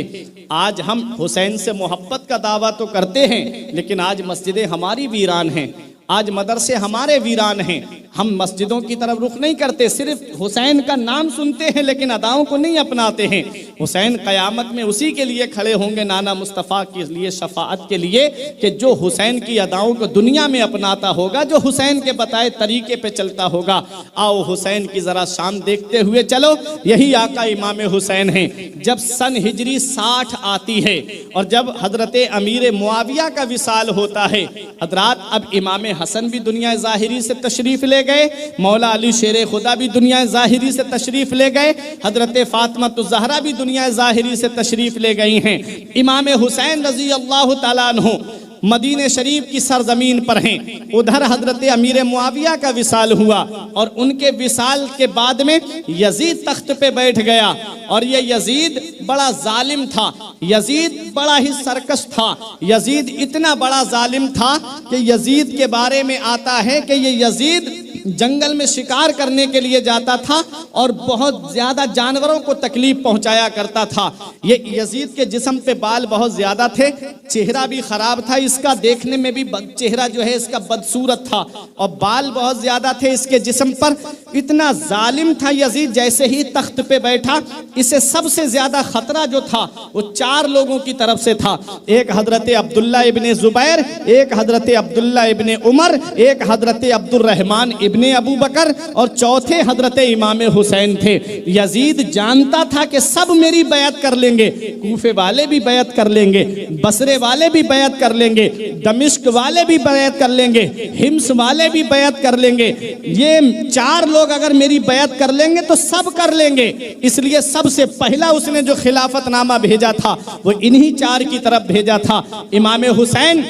आज हम हुसैन से मोहब्बत का दावा तो करते हैं, लेकिन आज मस्जिदें हमारी वीरान हैं, आज मदरसे हमारे वीरान हैं। हम मस्जिदों की तरफ रुख नहीं करते, सिर्फ हुसैन का नाम सुनते हैं लेकिन अदाओं को नहीं अपनाते हैं। हुसैन क़यामत में उसी के लिए खड़े होंगे, नाना मुस्तफ़ा के लिए शफाअत के लिए, कि जो हुसैन की अदाओं को दुनिया में अपनाता होगा, जो हुसैन के बताए तरीके पे चलता होगा। आओ हुसैन की ज़रा शान देखते हुए चलो। यही आका इमाम हुसैन हैं। जब सन हिजरी 60 आती है और जब हजरत अमीर मुआविया का विसाल होता है, हजरात अब इमाम हसन भी दुनिया ज़ाहिरी से तशरीफ़ ले गए, मौला अली शेर खुदा भी दुनिया ज़ाहिरी से तशरीफ़ ले गए, हजरत फातिमा ज़हरा भी दुनिया ज़ाहिरी से तशरीफ़ ले गई हैं। इमाम हुसैन रज़ी अल्लाह तआला अन्हु मदीने शरीफ की सरजमीन पर हैं। उधर हजरत अमीर मुआविया का विसाल हुआ और उनके विसाल के बाद में यजीद तख्त पे बैठ गया। और ये यजीद बड़ा जालिम था, यजीद बड़ा ही सरकश था। यजीद इतना बड़ा जालिम था कि यजीद के बारे में आता है कि ये यजीद जंगल में शिकार करने के लिए जाता था और बहुत ज्यादा जानवरों को तकलीफ पहुंचाया करता था। ये यजीद के जिस्म पे बाल बहुत ज्यादा थे, चेहरा भी खराब था इसका, देखने में भी चेहरा जो है इसका बदसूरत था और बाल बहुत ज्यादा थे इसके जिस्म पर। इतना जालिम था यजीद। जैसे ही तख्त पे बैठा, इसे सबसे ज्यादा खतरा जो था वो 4 लोगों की तरफ से था। एक हजरत अब्दुल्ला इब्ने जुबैर, एक हजरत अब्दुल्ला इब्ने उमर, एक हजरत अब्दुर्रहमान इब्ने अबू बकर और चौथे हजरत इमाम हुसैन थे। यजीद जानता था कि सब मेरी बैत कर लेंगे, कूफे वाले भी बैत कर लेंगे, बसरे वाले भी बैत कर लेंगे, दमिश्क वाले भी बैत कर लेंगे, हिम्स वाले भी बैत कर लेंगे। ये 4 लोग अगर मेरी बैत कर लेंगे तो सब कर लेंगे। इसलिए सबसे पहला उसने जो खिलाफतनामा भेजा था वो इन्हीं 4 की तरफ भेजा था। इमाम हुसैन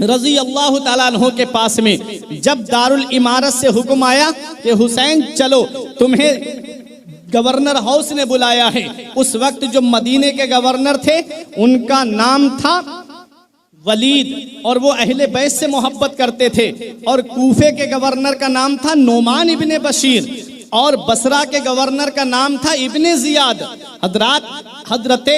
रजी अल्लाह ताला अन्हु के पास में जब दारुल इमारत से हुक्म आया कि हुसैन चलो, तुम्हें गवर्नर हाउस ने बुलाया है। उस वक्त जो मदीने के गवर्नर थे उनका नाम था वलीद और वो अहले बैत से मोहब्बत करते थे। और कूफे के गवर्नर का नाम था नोमान इब्ने बशीर और बसरा के गवर्नर का नाम था इब्ने जियाद। हजरत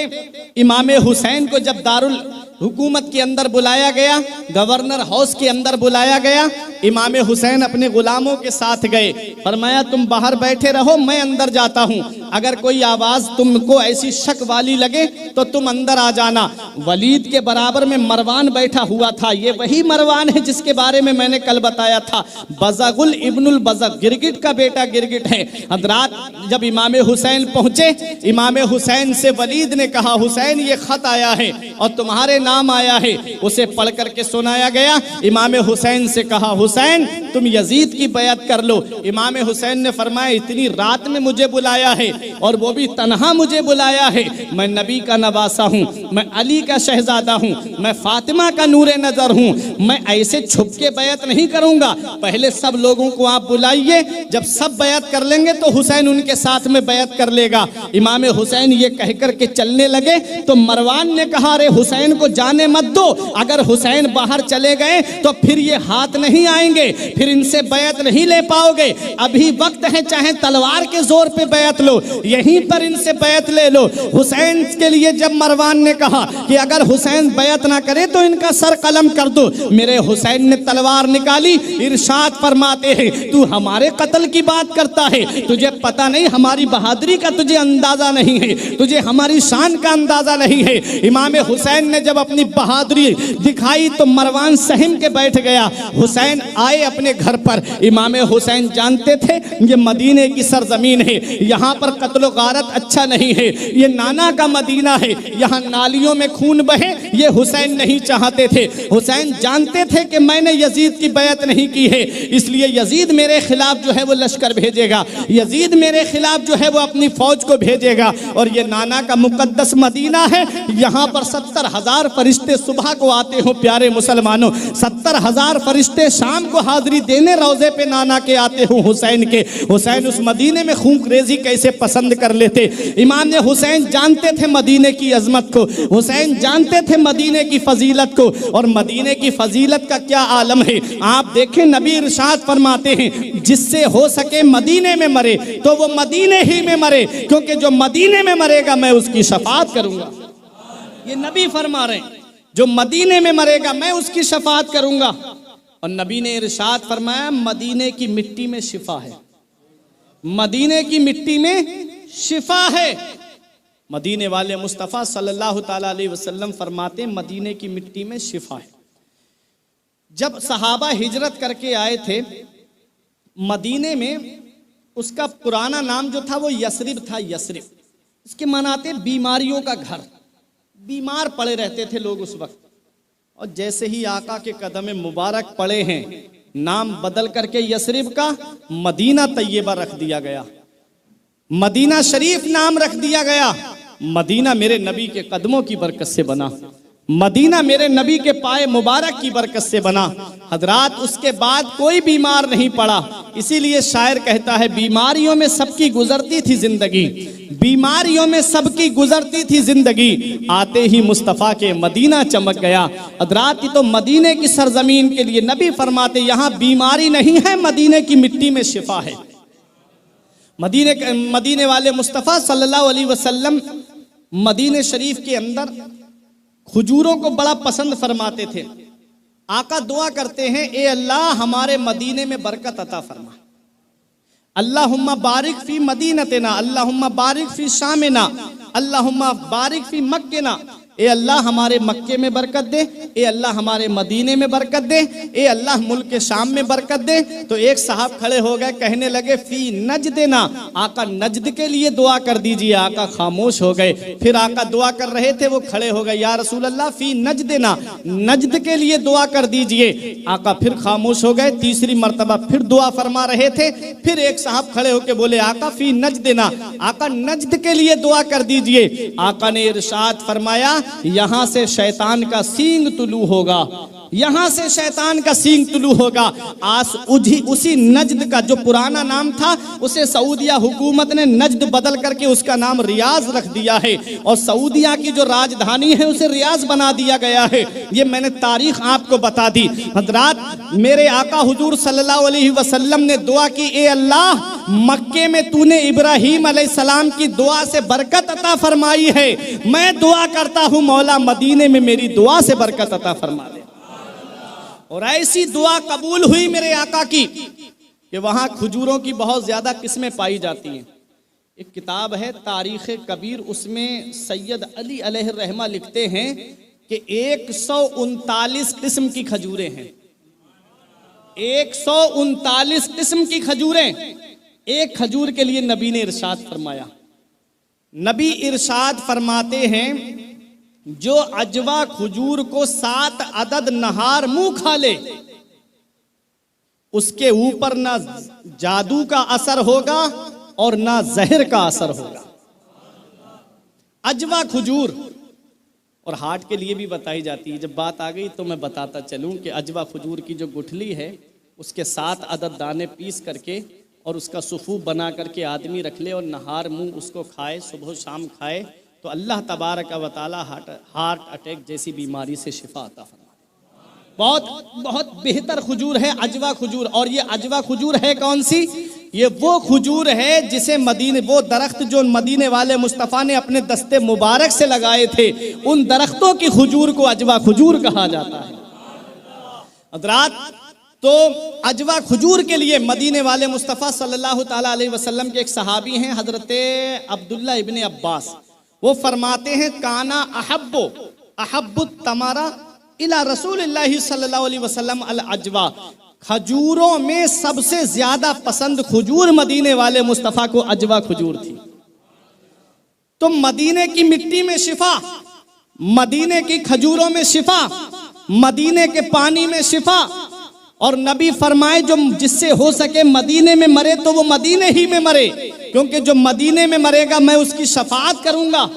इमाम हुसैन को जब दारुल हुकूमत के अंदर बुलाया गया, गवर्नर हाउस के अंदर बुलाया गया, इमाम हुसैन अपने गुलामों के साथ गए। फरमाया तुम बाहर बैठे रहो, मैं अंदर जाता हूँ। अगर कोई आवाज तुमको ऐसी शक वाली लगे तो तुम अंदर आ जाना। वलीद के बराबर में मरवान बैठा हुआ था। ये वही मरवान है जिसके बारे में मैंने कल बताया था, बज़गुल इब्नुल बज़ग, गिरगिट का बेटा गिरगिट है। हजरात जब इमाम हुसैन पहुंचे, इमाम हुसैन से वलीद ने कहा हुसैन ये खत आया है और तुम्हारे नाम आया है। उसे पढ़ करके सुनाया गया। इमाम हुसैन से कहा हुसैन तुम यजीद की बैत कर लो। इमाम हुसैन ने फरमाया इतनी रात में मुझे बुलाया है और वो भी तन्हा मुझे बुलाया है। मैं नबी का नवासा हूँ, मैं अली का शहजादा हूँ, मैं फातिमा का नूरे नजर हूँ। मैं ऐसे छुप के बैत नहीं करूंगा। पहले सब लोगों को आप बुलाइए, जब सब बैत कर लेंगे तो हुसैन उनके साथ में बैत कर लेगा। इमाम हुसैन ये कह करके चलने लगे तो मरवान ने कहा अरे हुसैन को जाने मत दो, अगर हुसैन बाहर चले गए तो फिर ये हाथ नहीं आएंगे, फिर इनसे बैत नहीं ले पाओगे। अभी वक्त है, चाहे तलवार के जोर पे बैत लो, यहीं पर इनसे बैत ले लो। हुसैन के लिए जब मरवान ने कहा कि अगर हुसैन बैत ना करे तो इनका सर कलम कर दो, मेरे हुसैन ने तलवार निकाली, इरशाद फरमाते हैं तू हमारे कत्ल की बात करता है, तुझे पता नहीं हमारी बहादुरी का, तुझे अंदाजा नहीं है, तुझे हमारी शान का अंदाजा नहीं है। इमाम हुसैन ने जब अपनी बहादुरी दिखाई तो मरवान सहम के बैठ गया। हुसैन आए अपने घर पर। इमाम हुसैन जानते थे ये मदीने की सरजमीन है, यहाँ पर कत्लो गारत अच्छा नहीं है, ये नाना का मदीना है, यहाँ नालियों में खून बहे, ये हुसैन नहीं चाहते थे। हुसैन जानते थे कि मैंने यजीद की बैत नहीं की है, इसलिए यजीद मेरे खिलाफ जो है वो लश्कर भेजेगा, यजीद मेरे खिलाफ जो है वो अपनी फौज को भेजेगा। और ये नाना का मुकद्दस मदीना है, यहाँ पर 70,000 फरिश्ते सुबह को आते हो प्यारे मुसलमानों, 70,000 फरिश्ते शाम को हाजिरी देने रोजे पे नाना के आते हो हुसैन के। हुसैन उस मदीने में खून रेजी कैसे पसंद कर लेते। इमाम ने हुसैन जानते थे मदीने की अजमत को, हुसैन जानते थे मदीने की फजीलत को, और मदीने की फजीलत का क्या आलम है। आप देखें नबी इरशाद फरमाते हैं जिससे हो सके मदीने में मरे तो वो मदीने ही में मरे, क्योंकि जो मदीने में मरेगा मैं उसकी शफाअत करूंगा। ये नबी फरमा रहे हैं जो मदीने में मरेगा मैं उसकी शफाअत करूंगा। और नबी ने इरशाद फरमाया मदीने की मिट्टी में शिफा है, मदीने की मिट्टी में शिफा है। मदीने वाले मुस्तफ़ा सल्लल्लाहु ताला अलैहि वसल्लम फरमाते मदीने की मिट्टी में शिफा है। जब सहाबा हिजरत करके आए थे मदीने में, उसका पुराना नाम जो था वो यसरिब था। यसरिब इसके मानाते बीमारियों का घर, बीमार पड़े रहते थे लोग उस वक्त। और जैसे ही आका के कदम मुबारक पड़े हैं, नाम बदल करके यसरिब का मदीना तैयबा रख दिया गया, मदीना शरीफ नाम रख दिया गया। मदीना मेरे नबी के कदमों की बरकत से बना, मदीना मेरे नबी के पाए मुबारक की बरकत से बना। हजरात उसके बाद कोई बीमार नहीं पड़ा। इसीलिए शायर कहता है बीमारियों में सबकी गुजरती थी जिंदगी, बीमारियों में सबकी गुजरती थी जिंदगी, आते ही मुस्तफ़ा के मदीना चमक गया। हजरात तो मदीने की सरजमीन के लिए नबी फरमाते यहाँ बीमारी नहीं है, मदीने की मिट्टी में शिफा है। मदीने वाले मुस्तफ़ा सल्लल्लाहु अलैहि वसल्लम मदीने शरीफ के अंदर खजूरों को बड़ा पसंद फरमाते थे। आका दुआ करते हैं ए अल्लाह हमारे मदीने में बरकत अता फरमा, अल्लाहुम्मा बारिक फी मदीनतना, अल्लाहुम्मा बारिक फी शामिना, अल्लाहुम्मा बारिक फी मक्केना। ए अल्लाह हमारे मक्के में बरकत दे, ए अल्लाह हमारे मदीने में बरकत दे, ए अल्लाह मुल्क के शाम में बरकत दे। तो एक साहब खड़े हो गए, कहने लगे फी नजदना, आका नजद के लिए दुआ कर दीजिए। आका खामोश हो गए। फिर आका दुआ कर रहे थे, वो खड़े हो गए, या रसूल अल्लाह फी नजदना, नजद के लिए दुआ कर दीजिए। आका फिर खामोश हो गए। तीसरी मर्तबा फिर दुआ फरमा रहे थे। फिर एक साहब खड़े होके बोले आका फी नजदना, आका नजद के लिए दुआ कर दीजिए। आका ने इरशाद फरमाया यहां से शैतान का सींग तुलू होगा, यहां से शैतान का सींग तुलू होगा। आज उसी नजद का जो पुराना नाम था उसे सऊदिया हुकूमत ने नजद बदल करके उसका नाम रियाज रख दिया है, और सऊदिया की जो राजधानी है उसे रियाज बना दिया गया है। ये मैंने तारीख आपको बता दी। हजरात मेरे आका हुजूर सल्लल्लाहु अलैहि वसल्लम ने दुआ की, ए अल्लाह मक्के में तूने इब्राहीम अलैहिस्सलाम की दुआ से बरकत अता फरमाई है, मैं दुआ करता हूं मौला मदीने में मेरी दुआ से बरकत अता फरमा दे। और ऐसी दुआ कबूल हुई मेरे आका की कि वहां खजूरों की बहुत ज्यादा किस्में पाई जाती हैं। एक किताब है तारीख कबीर, उसमें सैयद अली अलैहिर्रहमा लिखते हैं कि 139 किस्म की खजूरें हैं, 139 किस्म की खजूरें। एक खजूर के लिए नबी ने इरशाद फरमाया, नबी इरशाद फरमाते हैं जो अजवा खजूर को 7 अदद नहार मुंह खा ले उसके ऊपर ना जादू का असर होगा और ना जहर का असर होगा। अजवा खजूर। और हार्ट के लिए भी बताई जाती है। जब बात आ गई तो मैं बताता चलूं कि अजवा खजूर की जो गुठली है उसके 7 अदद दाने पीस करके और उसका सुफू बना करके आदमी रख ले और नहार मुंह उसको खाए, सुबह शाम खाए, तो अल्लाह तबारक व तआला हार्ट अटैक जैसी बीमारी से शिफा अता फरमा। बहुत बहुत बेहतर खजूर है अजवा खजूर। और ये अजवा खजूर है कौन सी? ये वो खजूर है जिसे वो दरख्त जो मदीने वाले मुस्तफ़ा ने अपने दस्ते मुबारक से लगाए थे, उन दरख्तों की खजूर को अजवा खजूर कहा जाता है। हज़रात तो अजवा खजूर के लिए मदीने वाले मुस्तफ़ा सल्लल्लाहु ताला अलैहि वसल्लम के एक सहाबी हैं हजरत अब्दुल्ला इब्ने अब्बास, वो फरमाते हैं काना अहब्बु तमारा इला रसूलिल्लाहि सल्लल्लाहु अलैहि वसल्लम अल अजवा, खजूरों में सबसे ज्यादा पसंद खजूर मदीने वाले मुस्तफ़ा को अजवा खजूर थी। तो मदीने की मिट्टी में शिफा, मदीने की खजूरों में शिफा, मदीने के पानी में शिफा। और नबी फरमाए जो जिससे हो सके मदीने में मरे तो वो मदीने ही में मरे, क्योंकि जो मदीने में मरेगा मैं उसकी शफाअत करूंगा।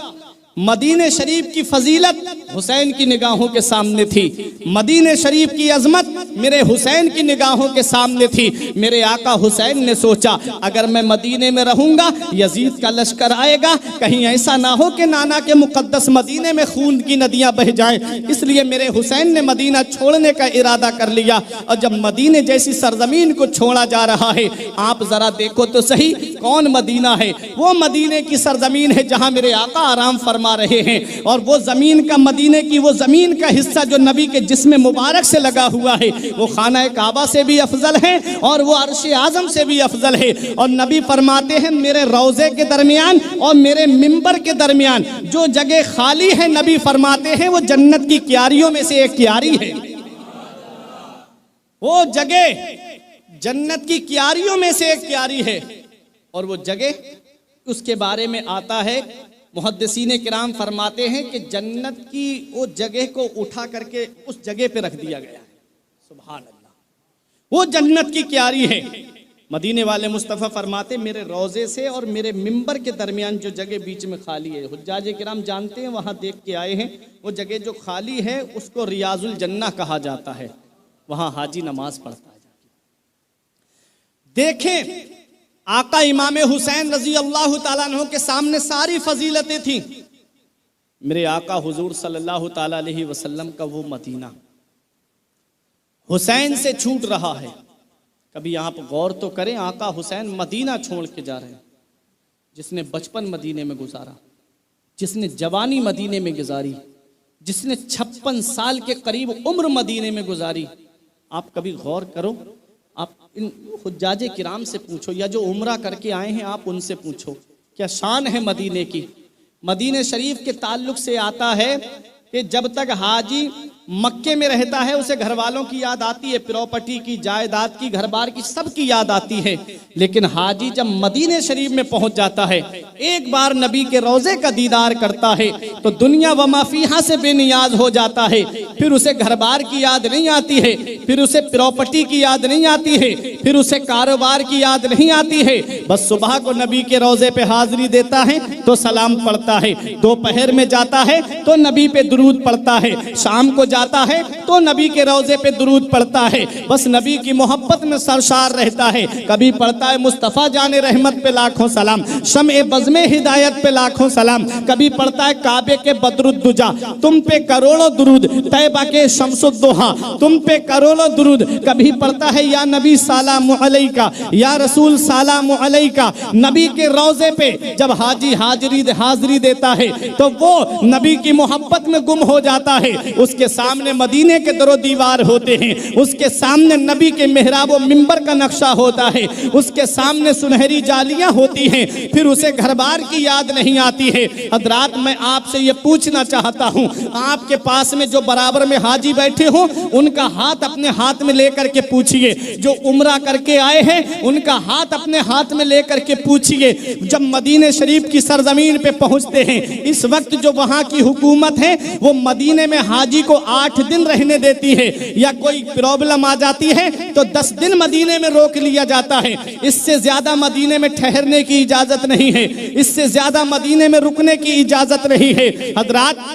मदीने शरीफ की फजीलत हुसैन की निगाहों के सामने थी, मदीने शरीफ की अजमत मेरे हुसैन की निगाहों के सामने थी। मेरे आका हुसैन ने सोचा अगर मैं मदीने में रहूंगा यजीद का लश्कर आएगा, कहीं ऐसा ना हो कि नाना के मुकद्दस मदीने में खून की नदियां बह जाएं। इसलिए मेरे हुसैन ने मदीना छोड़ने का इरादा कर लिया। और जब मदीने जैसी सरजमीन को छोड़ा जा रहा है, आप जरा देखो तो सही कौन मदीना है। वो मदीने की सरजमीन है जहां मेरे आका आराम फरमा फरमा रहे हैं। और वो ज़मीन का, मदीने की वो ज़मीन का हिस्सा जो नबी के जिस्म मुबारक से लगा हुआ है, वो खाना काबा से भी अफजल है और वो अर्श आज़म से भी अफजल है। और नबी फरमाते हैं मेरे रोज़े के दरमियान और मेरे मिंबर के दरमियान जो जगह खाली है, नबी फरमाते हैं वो जन्नत की क्यारियों में से एक क्यारी है। वो जगह जन्नत की क्यारियों में से एक क्यारी है। और वो जगह उसके बारे में आता है, मुहद्दिसीन किराम फरमाते हैं कि जन्नत की वो जगह को उठा करके उस जगह पे रख दिया गया है। सुभान अल्लाह, वो जन्नत की क्यारी है। मदीने वाले मुस्तफ़ा फरमाते मेरे रोज़े से और मेरे मिंबर के दरमियान जो जगह बीच में खाली है, हुज्जाज किराम जानते हैं, वहाँ देख के आए हैं, वो जगह जो खाली है उसको रियाजुल जन्ना कहा जाता है। वहाँ हाजी नमाज पढ़ता है। देखें, आका इमाम हुसैन रजी अल्लाह ताला अन्हु के सामने सारी फजीलतें थी। मेरे आका हुजूर सल्लल्लाहु ताला अलैहि वसल्लम का वो मदीना हुसैन से छूट रहा है। कभी आप गौर तो करें, आका हुसैन मदीना छोड़ के जा रहे हैं, जिसने बचपन मदीने में गुजारा, जिसने जवानी मदीने में गुजारी, जिसने 56 साल के करीब उम्र मदीने में गुजारी। आप कभी गौर करो, आप इन हुज्जाजे किराम से पूछो या जो उम्रा करके आए हैं आप उनसे पूछो, क्या शान है मदीने की। मदीने शरीफ के ताल्लुक से आता है कि जब तक हाजी मक्के में रहता है उसे घर वालों की याद आती है, प्रॉपर्टी की, जायदाद की, घर बार की, सबकी याद आती है। लेकिन हाजी जब मदीने शरीफ में पहुंच जाता है, एक बार नबी के रोजे का दीदार करता है तो दुनिया व माफिया से बेनियाज हो जाता है। फिर उसे घर बार की याद नहीं आती है, फिर उसे प्रॉपर्टी की याद नहीं आती है, फिर उसे कारोबार की याद नहीं आती है। बस सुबह को नबी के रोजे पे हाजिरी देता है तो सलाम पढ़ता है, दोपहर में जाता है तो नबी पे दुरूद पढ़ता है, शाम को जाता है तो नबी के रोजे पे दुरूद पढ़ता है। बस नबी की मोहब्बत में सरशार रहता है। कभी पढ़ता है मुस्तफ़ा जाने रहमत पे लाखों सलाम, शम्ए बज़्मे हिदायत पे लाखों सलाम। कभी पढ़ता है काबे के बदरुद्दुजा, तुम पे करोड़ों दुरूद, तैबा के शम्सुद्दुहा, तुम पे करोड़ों दुरूद। कभी पढ़ता है या नबी सलाम अलैका, या रसूल सलाम अलैका। नबी के रोजे पे जब हाजी हाजिरी देता है तो वो नबी की मोहब्बत में गुम हो जाता है। उसके सामने मदीने के दरो दीवार होते हैं, उसके सामने नबी के मेहराब व मिंबर का नक्शा होता है, उसके सामने सुनहरी जालियां होती हैं। फिर उसे घर बार की याद नहीं आती है। हजरात, मैं आपसे ये पूछना चाहता हूँ, आपके पास में जो बराबर में हाजी बैठे हो उनका हाथ अपने हाथ में लेकर के पूछिए, जो उम्रा करके आए हैं उनका हाथ अपने हाथ में लेकर के पूछिए। जब मदीने शरीफ की सरजमीन पे पहुंचते हैं, इस वक्त जो वहां की हुकूमत है वो मदीने में हाजी को 8 दिन रहने देती है, या कोई प्रॉब्लम आ जाती है तो 10 दिन मदीने में रोक लिया जाता है। इससे ज्यादा मदीने में ठहरने की इजाजत नहीं है, इससे ज्यादा मदीने में रुकने की इजाजत नहीं है। हजरात,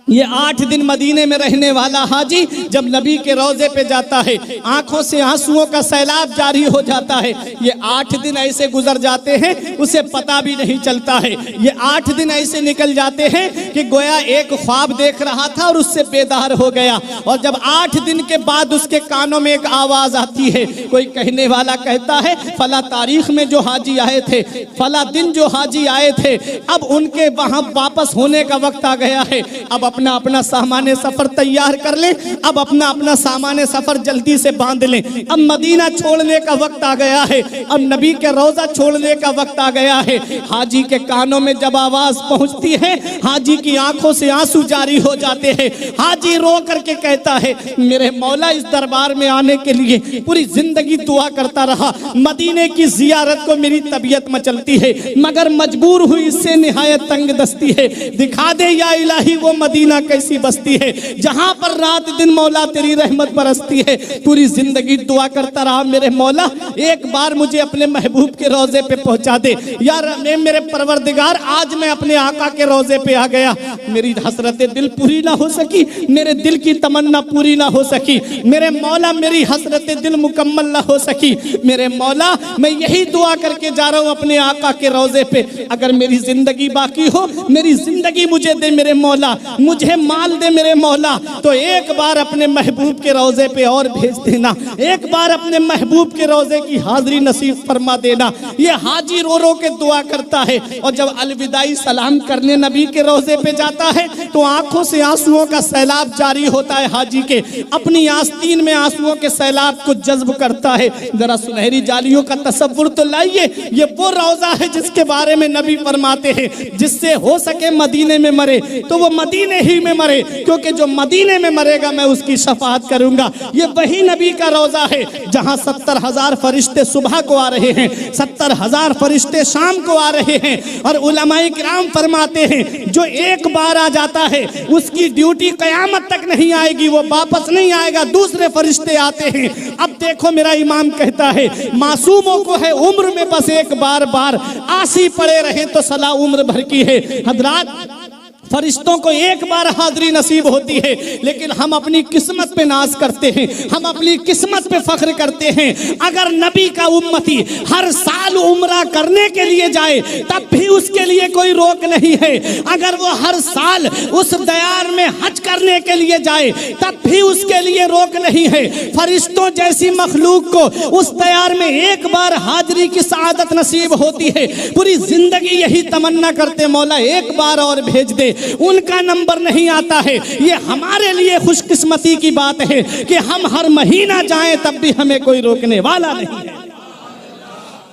ये 8 दिन मदीने में रहने वाला हाजी जब नबी के रोजे पे जाता है, आंखों से आंसुओं का सैलाब जारी हो जाता है। ये 8 दिन ऐसे गुजर जाते हैं उसे पता भी नहीं चलता है। ये 8 दिन ऐसे निकल जाते हैं कि गोया एक ख्वाब देख रहा था और उससे बेदार हो गया। और जब 8 दिन के बाद उसके कानों में एक आवाज आती है, कोई कहने वाला कहता है फला तारीख में जो हाजी आए थे, फला दिन जो हाजी आए थे, अब उनके वहां वापस होने का वक्त आ गया है। अब अपना अपना सामाने सफर तैयार कर लें, अब अपना अपना सामाने सफर जल्दी से बांध लें। अब मदीना छोड़ने का वक्त आ गया है, अब नबी के रोजा छोड़ने का वक्त आ गया है। हाजी के कानों में जब आवाज पहुंचती है, हाजी की आंखों से आंसू जारी हो जाते हैं। हाजी रो करके कहता है, मेरे मौला, इस दरबार में आने के लिए पूरी जिंदगी दुआ करता रहा, मदीने की जियारत को मेरी तबीयत मचलती है, मगर मजबूर हुई, इससे निहायत तंग दस्ती है। दिखा दे या इलाही वो मदीना कैसी बस्ती है जहां पर रात दिन मौला तेरी रहमत बरसती है। पूरी जिंदगी दुआ करता रहा, मेरे मौला एक बार मुझे अपने महबूब के रोजे पे पहुंचा दे। यार मेरे परवरदिगार, आज मैं अपने आका के रोजे पे आ गया, मेरी हसरत दिल पूरी ना हो सकी, मेरे दिल की तमन्ना पूरी ना हो सकी, मेरे मौला मेरी हसरत दिल मुकम्मल ना हो सकी। मेरे मौला, मैं यही दुआ करके जा रहा हूँ अपने आका के रोजे पे, अगर मेरी जिंदगी बाकी हो, मेरी जिंदगी मुझे दे मेरे मौला, मुझे माल दे मेरे मौला तो एक बार अपने महबूब के रोजे पे और भेज देना, एक बार अपने महबूब के रोजे की हाजिरी नसीब फरमा देना। ये हाजी रो रो के दुआ करता है और जब अलविदाई सलाम करने नबी के रोजे पे जाता है तो आंखों से आंसुओं का सैलाब जारी होता है। हाजी के अपनी आस्तीन में आंसुओं के सैलाब को जज्ब करता है। जरा सुनहरी जालियों का तसव्वुर तो लाइए, ये वो रोजा है जिसके बारे में नबी फरमाते हैं जिससे हो सके मदीने में मरे तो वो मदीने ही में मरे, क्योंकि जो मदीने में मरेगा मैं उसकी शफाअत करूंगा। ये वही नबी का रोजा है जहां 70,000 फरिश्ते सुबह को आ रहे हैं, 70,000 फरिश्ते शाम को आ रहे हैं। और उलमाए किराम फरमाते हैं जो एक बार आ जाता है उसकी ड्यूटी कयामत तक नहीं आएगी, वो वापस नहीं आएगा, दूसरे फरिश्ते आते हैं। अब देखो मेरा इमाम कहता है मासूमों को है उम्र में बस एक बार आसी पड़े रहे तो सला उम्र भर की है। हजरात फरिश्तों को एक बार हाजिरी नसीब होती है, लेकिन हम अपनी किस्मत पे नाज करते हैं, हम अपनी किस्मत पे फख्र करते हैं। अगर नबी का उम्मती हर साल उम्रा करने के लिए जाए तब भी उसके लिए कोई रोक नहीं है। अगर वो हर साल उस दयार में हज करने के लिए जाए तब भी उसके लिए रोक नहीं है। फरिश्तों जैसी मखलूक को उस दयार में एक बार हाजिरी की सआदत नसीब होती है। पूरी जिंदगी यही तमन्ना करते मौला एक बार और भेज दे, उनका नंबर नहीं आता है। ये हमारे लिए खुशकिस्मती की बात है कि हम हर महीना जाएं तब भी हमें कोई रोकने वाला नहीं है।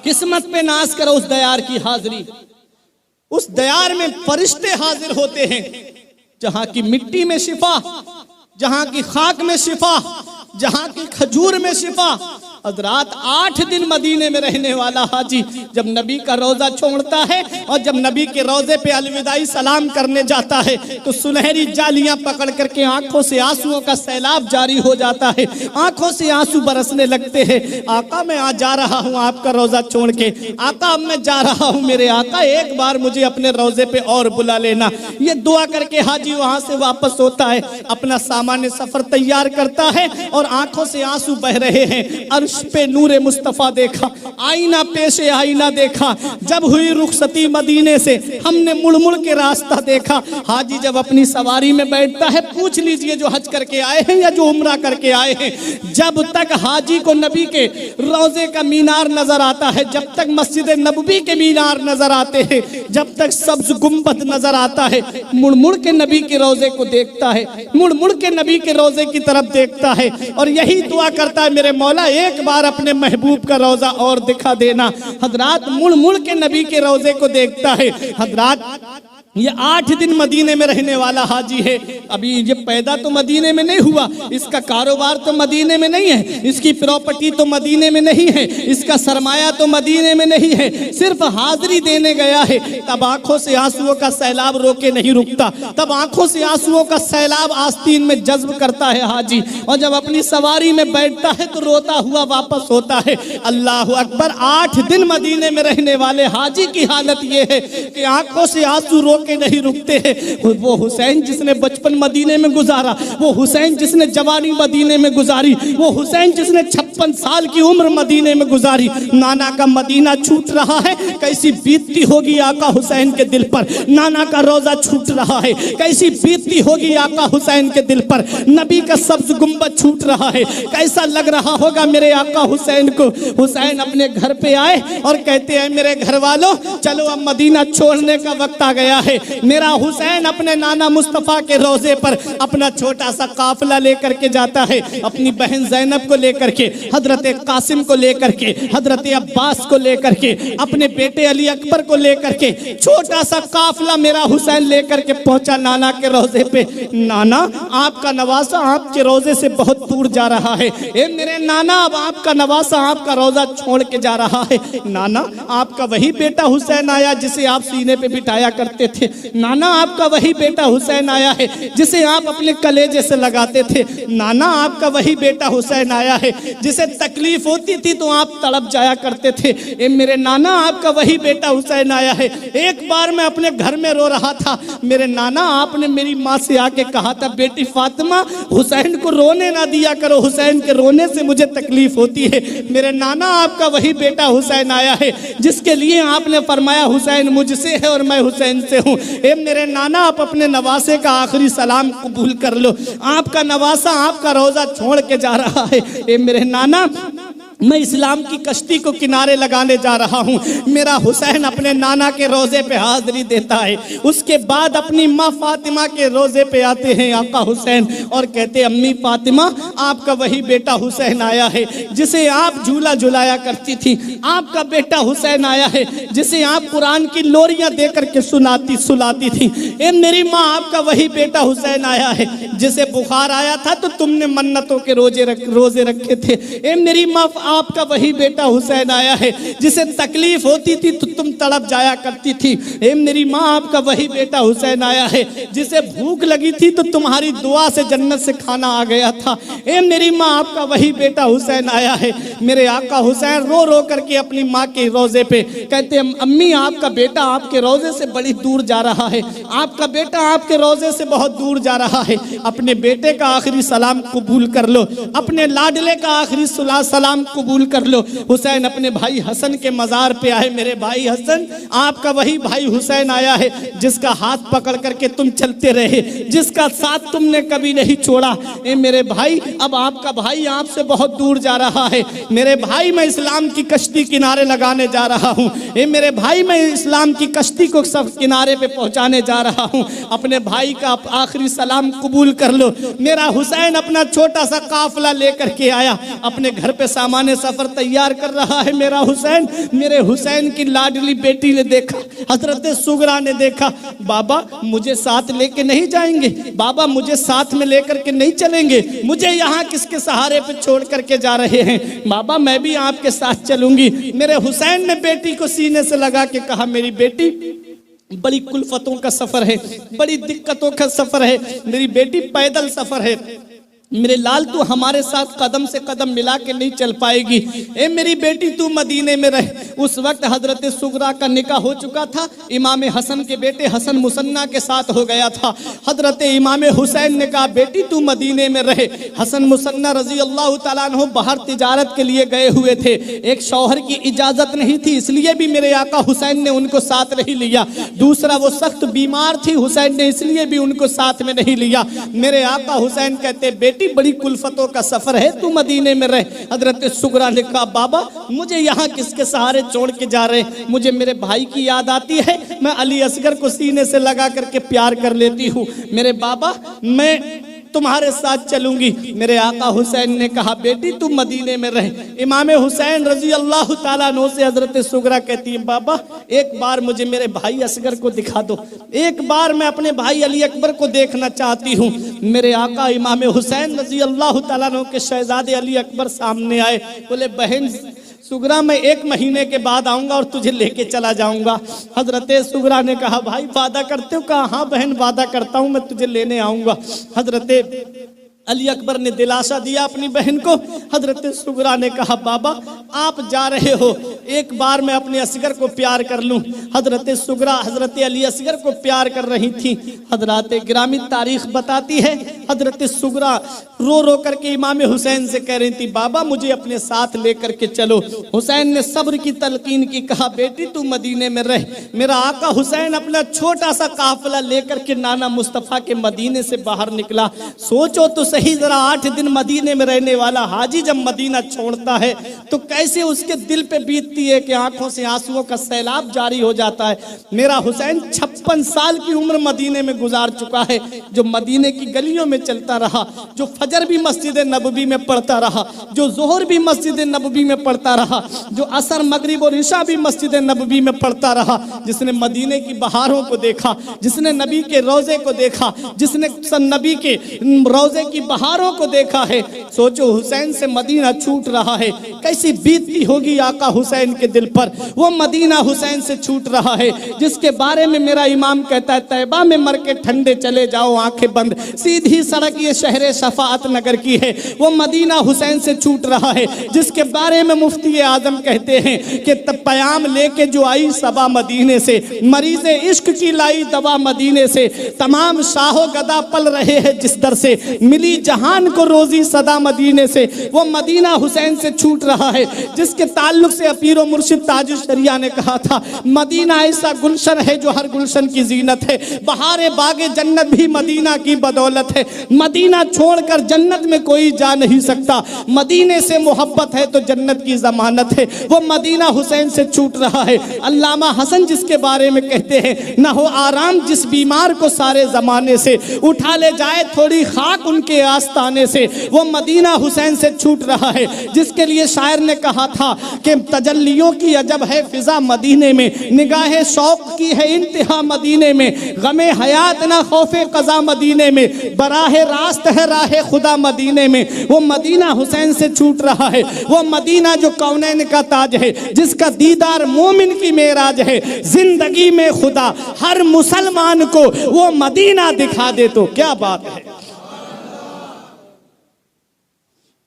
किस्मत पे नाज करो उस दयार की हाजिरी। उस दयार में फरिश्ते हाजिर होते हैं जहां की मिट्टी में शिफा, जहां की खाक में शिफा, जहां की खजूर में शिफा। हजरात 8 दिन मदीने में रहने वाला हाजी जब नबी का रोजा छोड़ता है और जब नबी के रोजे पे अलविदाई सलाम करने जाता है तो सुनहरी जालियां पकड़ करके आंखों से आंसुओं का सैलाब जारी हो जाता है, आंखों से आंसू बरसने लगते हैं। आका मैं आज जा रहा हूं आपका रोजा छोड़ के, आका अब मैं जा रहा हूं, मेरे आका एक बार मुझे अपने रोजे पे और बुला लेना। ये दुआ करके हाजी वहां से वापस होता है, अपना सामान्य सफर तैयार करता है और आंखों से आंसू बह रहे हैं। अर्श पे नूरे मुस्तफा देखा, आईना पेशे आईना देखा, जब हुई रुखसती मदीने से हमने मुड़ मुड़ के रास्ता देखा। हाजी जब अपनी सवारी में बैठता है, पूछ लीजिए जो हज करके आए हैं या जो उम्रा करके आए हैं, जब तक हाजी को नबी के रोजे का मीनार नजर आता है, जब तक मस्जिद नबवी के मीनार नजर आते हैं, जब तक सब्ज गुंबद नजर आता है, मुड़ मुड़ के नबी के रोजे को देखता है, मुड़ मुड़ के नबी के रोजे की तरफ देखता है और यही दुआ करता है मेरे मौला एक बार अपने महबूब का रोजा और दिखा देना। हजरात मुड़ मुड़ के नबी के रोजे को देखता है। हजरात ये 8 दिन मदीने में रहने वाला हाजी है। अभी ये पैदा तो मदीने में नहीं हुआ, इसका कारोबार तो मदीने में नहीं है, इसकी प्रॉपर्टी तो मदीने में नहीं है, इसका सरमाया तो मदीने में नहीं है, सिर्फ हाजिरी देने गया है। तब आंखों से आंसुओं का सैलाब रोके नहीं रुकता, तब आंखों से आंसुओं का सैलाब आस्तीन में जज्ब करता है हाजी। और जब अपनी सवारी में बैठता है तो रोता हुआ वापस होता है। अल्लाह अकबर। 8 दिन मदीने में रहने वाले हाजी की हालत ये है कि आंखों से आंसू के नहीं रुकते हैं। वो हुसैन जिसने बचपन मदीने में गुजारा, वो हुसैन जिसने जवानी मदीने में गुजारी, वो हुसैन जिसने 56 साल की उम्र मदीने में गुजारी, नाना का मदीना छूट रहा है, कैसी बीतती होगी आका हुसैन के दिल पर। नाना का रोजा छूट रहा है, कैसी बीतती होगी आका हुसैन के दिल पर। नबी का सब्ज गुंबद छूट रहा है, कैसा लग रहा होगा मेरे आका हुसैन को। हुसैन अपने घर पे आए और कहते हैं मेरे घर वालों चलो अब मदीना छोड़ने का वक्त आ गया है। मेरा हुसैन अपने नाना मुस्तफा के रोजे पर अपना छोटा सा काफिला लेकर के जाता है, अपनी बहन ज़ैनब को लेकर के, हजरत कासिम को लेकर के, हजरत अब्बास को लेकर के, अपने बेटे अली अकबर को लेकर के छोटा सा काफिला मेरा हुसैन लेकर के पहुंचा नाना के रोजे पे। नाना आपका नवासा आपके रोजे से बहुत दूर जा रहा है। ए मेरे नाना अब आपका नवासा आपका रोजा छोड़ के जा रहा है। नाना आपका वही बेटा हुसैन आया जिसे आप सीने पे बिठाया करते थे। नाना आपका वही बेटा हुसैन आया है जिसे आप अपने कलेजे से लगाते थे। नाना आपका वही बेटा हुसैन आया है जिसे तकलीफ होती थी तो आप तड़प जाया करते थे। ए मेरे नाना आपका वही बेटा हुसैन आया है। एक बार मैं अपने घर में रो रहा था, मेरे नाना आपने मेरी माँ से आके कहा था बेटी फातिमा हुसैन को रोने ना दिया करो, हुसैन के रोने से मुझे तकलीफ होती है। मेरे नाना आपका वही बेटा हुसैन आया है जिसके लिए आपने फरमाया हुसैन मुझसे है और मैं हुसैन से हूँ। हूँ। ए मेरे नाना, आप अपने नवासे का आखिरी सलाम कबूल कर लो। आपका नवासा आपका रोजा छोड़ के जा रहा है। ए मेरे नाना, मैं इस्लाम की कश्ती को किनारे लगाने जा रहा हूँ। मेरा हुसैन अपने नाना के रोजे पे हाजिरी देता है, उसके बाद अपनी माँ फातिमा के रोजे पे आते हैं आका हुसैन और कहते, अम्मी फातिमा, आपका वही बेटा हुसैन आया है जिसे आप झूला झुलाया करती थी। आपका बेटा हुसैन आया है जिसे आप कुरान की लोरियां दे करके सुलाती थी। ए मेरी माँ, आपका वही बेटा हुसैन आया है जिसे बुखार आया था तो तुमने मन्नतों के रोजे रखे थे। ए मेरी माँ, आपका वही बेटा हुसैन आया है जिसे तकलीफ होती थी तो तुम तड़प जाया करती थी। ए मेरी माँ, आपका वही बेटा हुसैन आया है जिसे भूख लगी थी तो तुम्हारी दुआ से जन्नत से खाना आ गया था। ए मेरी माँ, आपका वही बेटा हुसैन आया है। मेरे आका हुसैन रो रो करके अपनी माँ के रोजे पे कहते, अम्मी, आपका बेटा आपके रोजे से बड़ी दूर जा रहा है। आपका बेटा आपके रोजे से बहुत दूर जा रहा है। अपने बेटे का आखिरी सलाम कबूल कर लो, अपने लाडले का आखिरी सलाम कबूल कर लो। हुसैन अपने भाई हसन के मजार पे आए। मेरे भाई हसन, आपका वही भाई हुसैन आया है जिसका हाथ पकड़ करके तुम चलते रहे, जिसका साथ तुमने कभी नहीं छोड़ा। ए मेरे भाई, अब आपका भाई आपसे बहुत दूर जा रहा है। मेरे भाई, मैं इस्लाम की कश्ती किनारे लगाने जा रहा हूँ। ए मेरे भाई, मैं इस्लाम की कश्ती को सब किनारे पे पहुंचाने जा रहा हूँ। अपने भाई का आखिरी सलाम कबूल कर लो। मेरा हुसैन अपना छोटा सा काफिला लेकर के आया, अपने घर पे सामान्य सफर तैयार कर रहा है। मेरा हुसैन, मेरे हुसैन की लाडली बेटी ने देखा, हजरत सुगरा ने देखा, बाबा मुझे साथ लेके नहीं जाएंगे, बाबा मुझे साथ में लेकर के नहीं चलेंगे, मुझे यहाँ किसके सहारे पे छोड़ करके जा रहे हैं, बाबा मैं भी आपके साथ चलूंगी। मेरे हुसैन ने बेटी को सीने से लगा के कहा, मेरी बेटी, बड़ी कुल्फतों का सफर है, बड़ी दिक्कतों का सफर है, मेरी बेटी पैदल सफर है, मेरे लाल तू हमारे साथ कदम से कदम मिला के नहीं चल पाएगी। ए मेरी बेटी, तू मदीने में रह। उस वक्त हजरत सुगरा का निकाह हो चुका था, इमाम हसन के बेटे हसन मुसन्ना के साथ हो गया था। हजरत इमाम हुसैन ने कहा, बेटी तू मदीने में रहे। हसन मुसन्ना रजी अल्लाह तआला अन्हु बाहर तिजारत के लिए गए हुए थे, एक शौहर की इजाजत नहीं थी, इसलिए भी मेरे आका हुसैन ने उनको साथ नहीं लिया। दूसरा, वो सख्त बीमार थी, हुसैन ने इसलिए भी उनको साथ में नहीं लिया। मेरे आका हुसैन कहते, बेटी बड़ी कुल्फतों का सफर है, तू मदीने में रह। हजरत सुगरा ने कहा, बाबा मुझे यहाँ किसके सहारे छोड़ के जा रहे हैं, मुझे मेरे भाई की याद आती है, मैं अली असगर को सीने से लगा करके प्यार कर लेती हूँ। मेरे बाबा, मैं तुम्हारे साथ चलूंगी। मेरे आका हुसैन ने कहा, बेटी तू मदीने में रह। इमाम हुसैन रजी अल्लाह तआला अन्हु से हजरत सुगरा कहती है, बाबा एक बार मुझे मेरे भाई असगर को दिखा दो, एक बार मैं अपने भाई अली अकबर को देखना चाहती हूँ। मेरे आका इमाम हुसैन रजी अल्लाह तआला अन्हु के शहजादे अली अकबर सामने आए, बोले, बहन सुगरा, मैं 1 महीने के बाद आऊंगा और तुझे लेके चला जाऊंगा। हजरत सुगरा ने कहा, भाई वादा करते हो? कहा, हाँ बहन वादा करता हूं, मैं तुझे लेने आऊंगा। हजरत अली अकबर ने दिलासा दिया अपनी बहन को। हजरत सुगरा ने कहा, बाबा आप जा रहे हो, एक बार मैं अपने असगर को प्यार कर लूं। हजरत सुगरा हजरत अली असगर को प्यार कर रही थी। हजरत गिरामी तारीख बताती है, हजरत सुगरा रो रो करके इमाम हुसैन से कह रही थी, बाबा मुझे अपने साथ लेकर के चलो। हुसैन ने सब्र की तलकीन की, कहा, बेटी तू मदीने में रह। मेरा आका हुसैन अपना छोटा सा काफिला लेकर के नाना मुस्तफ़ा के मदीने से बाहर निकला। सोचो तो सही जरा, 8 दिन मदीने में रहने वाला हाजी जब मदीना छोड़ता है तो कैसे उसके दिल पे बीतती है कि आंखों से आंसुओं का सैलाब जारी हो जाता है। मेरा हुसैन 56 साल की उम्र मदीने में गुजार चुका है, जो मदीने की गलियों में चलता रहा, जो फजर भी मस्जिद नबवी में पढ़ता रहा, जो जोहर भी मस्जिद नबवी में पढ़ता रहा, जो असर मगरिब और इशा भी मस्जिद नबवी में पढ़ता रहा, जिसने मदीने की बहारों को देखा, जिसने नबी के रोजे को देखा, जिसने नबी के रोजे की बहारों को देखा है। सोचो हुसैन से मदीना छूट रहा है, कैसी बीतती होगी आका हुसैन के दिल पर। वो मदीना हुसैन से छूट रहा है जिसके बारे में मेरा इमाम कहता है, तैबा में मर के ठंडे चले जाओ आंखें बंद, सीधी सड़क ये शहर शफाअत नगर की है, वो मदीना हुसैन से छूट रहा है, जिसके बारे में मुफ्ती आजम कहते हैं कि पयाम लेके जो आई सबा मदीने से, मरीज इश्क की लाई दवा मदीने से, तमाम शाहो गदा पल रहे हैं जिस दर से, मिली जहान को रोजी सदा मदीने से। वो मदीना हुसैन से छूट रहा है जिसके ताल्लुक से पीरो मुर्शिद ताज शरिया ने कहा था, मदीना ऐसा गुलशन है जो हर गुलशन की जीनत है, बहारे बागे जन्नत भी मदीना की बदौलत है, मदीना छोड़कर जन्नत में कोई जा नहीं सकता, मदीने से मोहब्बत है तो जन्नत की जमानत है। वो मदीना हुसैन से छूट रहा है। अल्लामा हसन जिसके बारे में कहते हैं, न हो आराम जिस बीमार को सारे जमाने से, उठा ले जाए थोड़ी खाक उनके आस्ताने से। वो मदीना हुसैन से छूट रहा है जिसके लिए शायर ने कहा था कि तजल्लियों की अजब है फिजा मदीने में, निगाहे शौक की है इंतहा मदीने में, गमे हयात ना खौफे कज़ा मदीने में, बराहे रास्त है राहे खुदा मदीने में। वो मदीना हुसैन से छूट रहा है। वो मदीना जो कौनैन का ताज है, जिसका दीदार मोमिन की मेराज है, जिंदगी में खुदा हर मुसलमान को वो मदीना दिखा दे तो क्या बात है।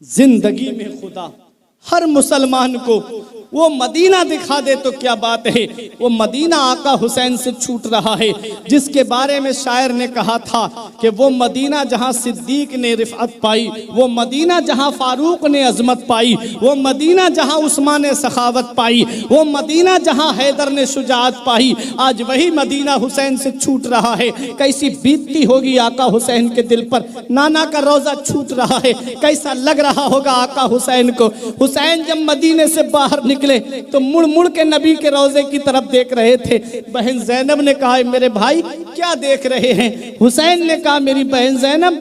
जिंदगी में खुदा हर मुसलमान को वो मदीना दिखा दे तो क्या बात है। वो मदीना आका हुसैन से छूट रहा है जिसके बारे में शायर ने कहा था कि वो मदीना जहां सिद्दीक ने रिफ़अत पाई, वो मदीना जहां फारूक ने अजमत पाई, वो मदीना जहां उस्मान ने सखावत पाई, वो मदीना जहां हैदर ने शुजाअत पाई, आज वही मदीना हुसैन से छूट रहा है। कैसी बीतती होगी आका हुसैन के दिल पर, नाना का रोजा छूट रहा है, कैसा लग रहा होगा आका हुसैन को। हुसैन जब मदीने से बाहर निकले तो मुड़ मुड़ के नबी के रोजे की तरफ देख रहे थे। बहन ज़ैनब ने कहा, मेरे भाई क्या देख रहे हैं। हुसैन ने कहा, मेरी बहन ज़ैनब,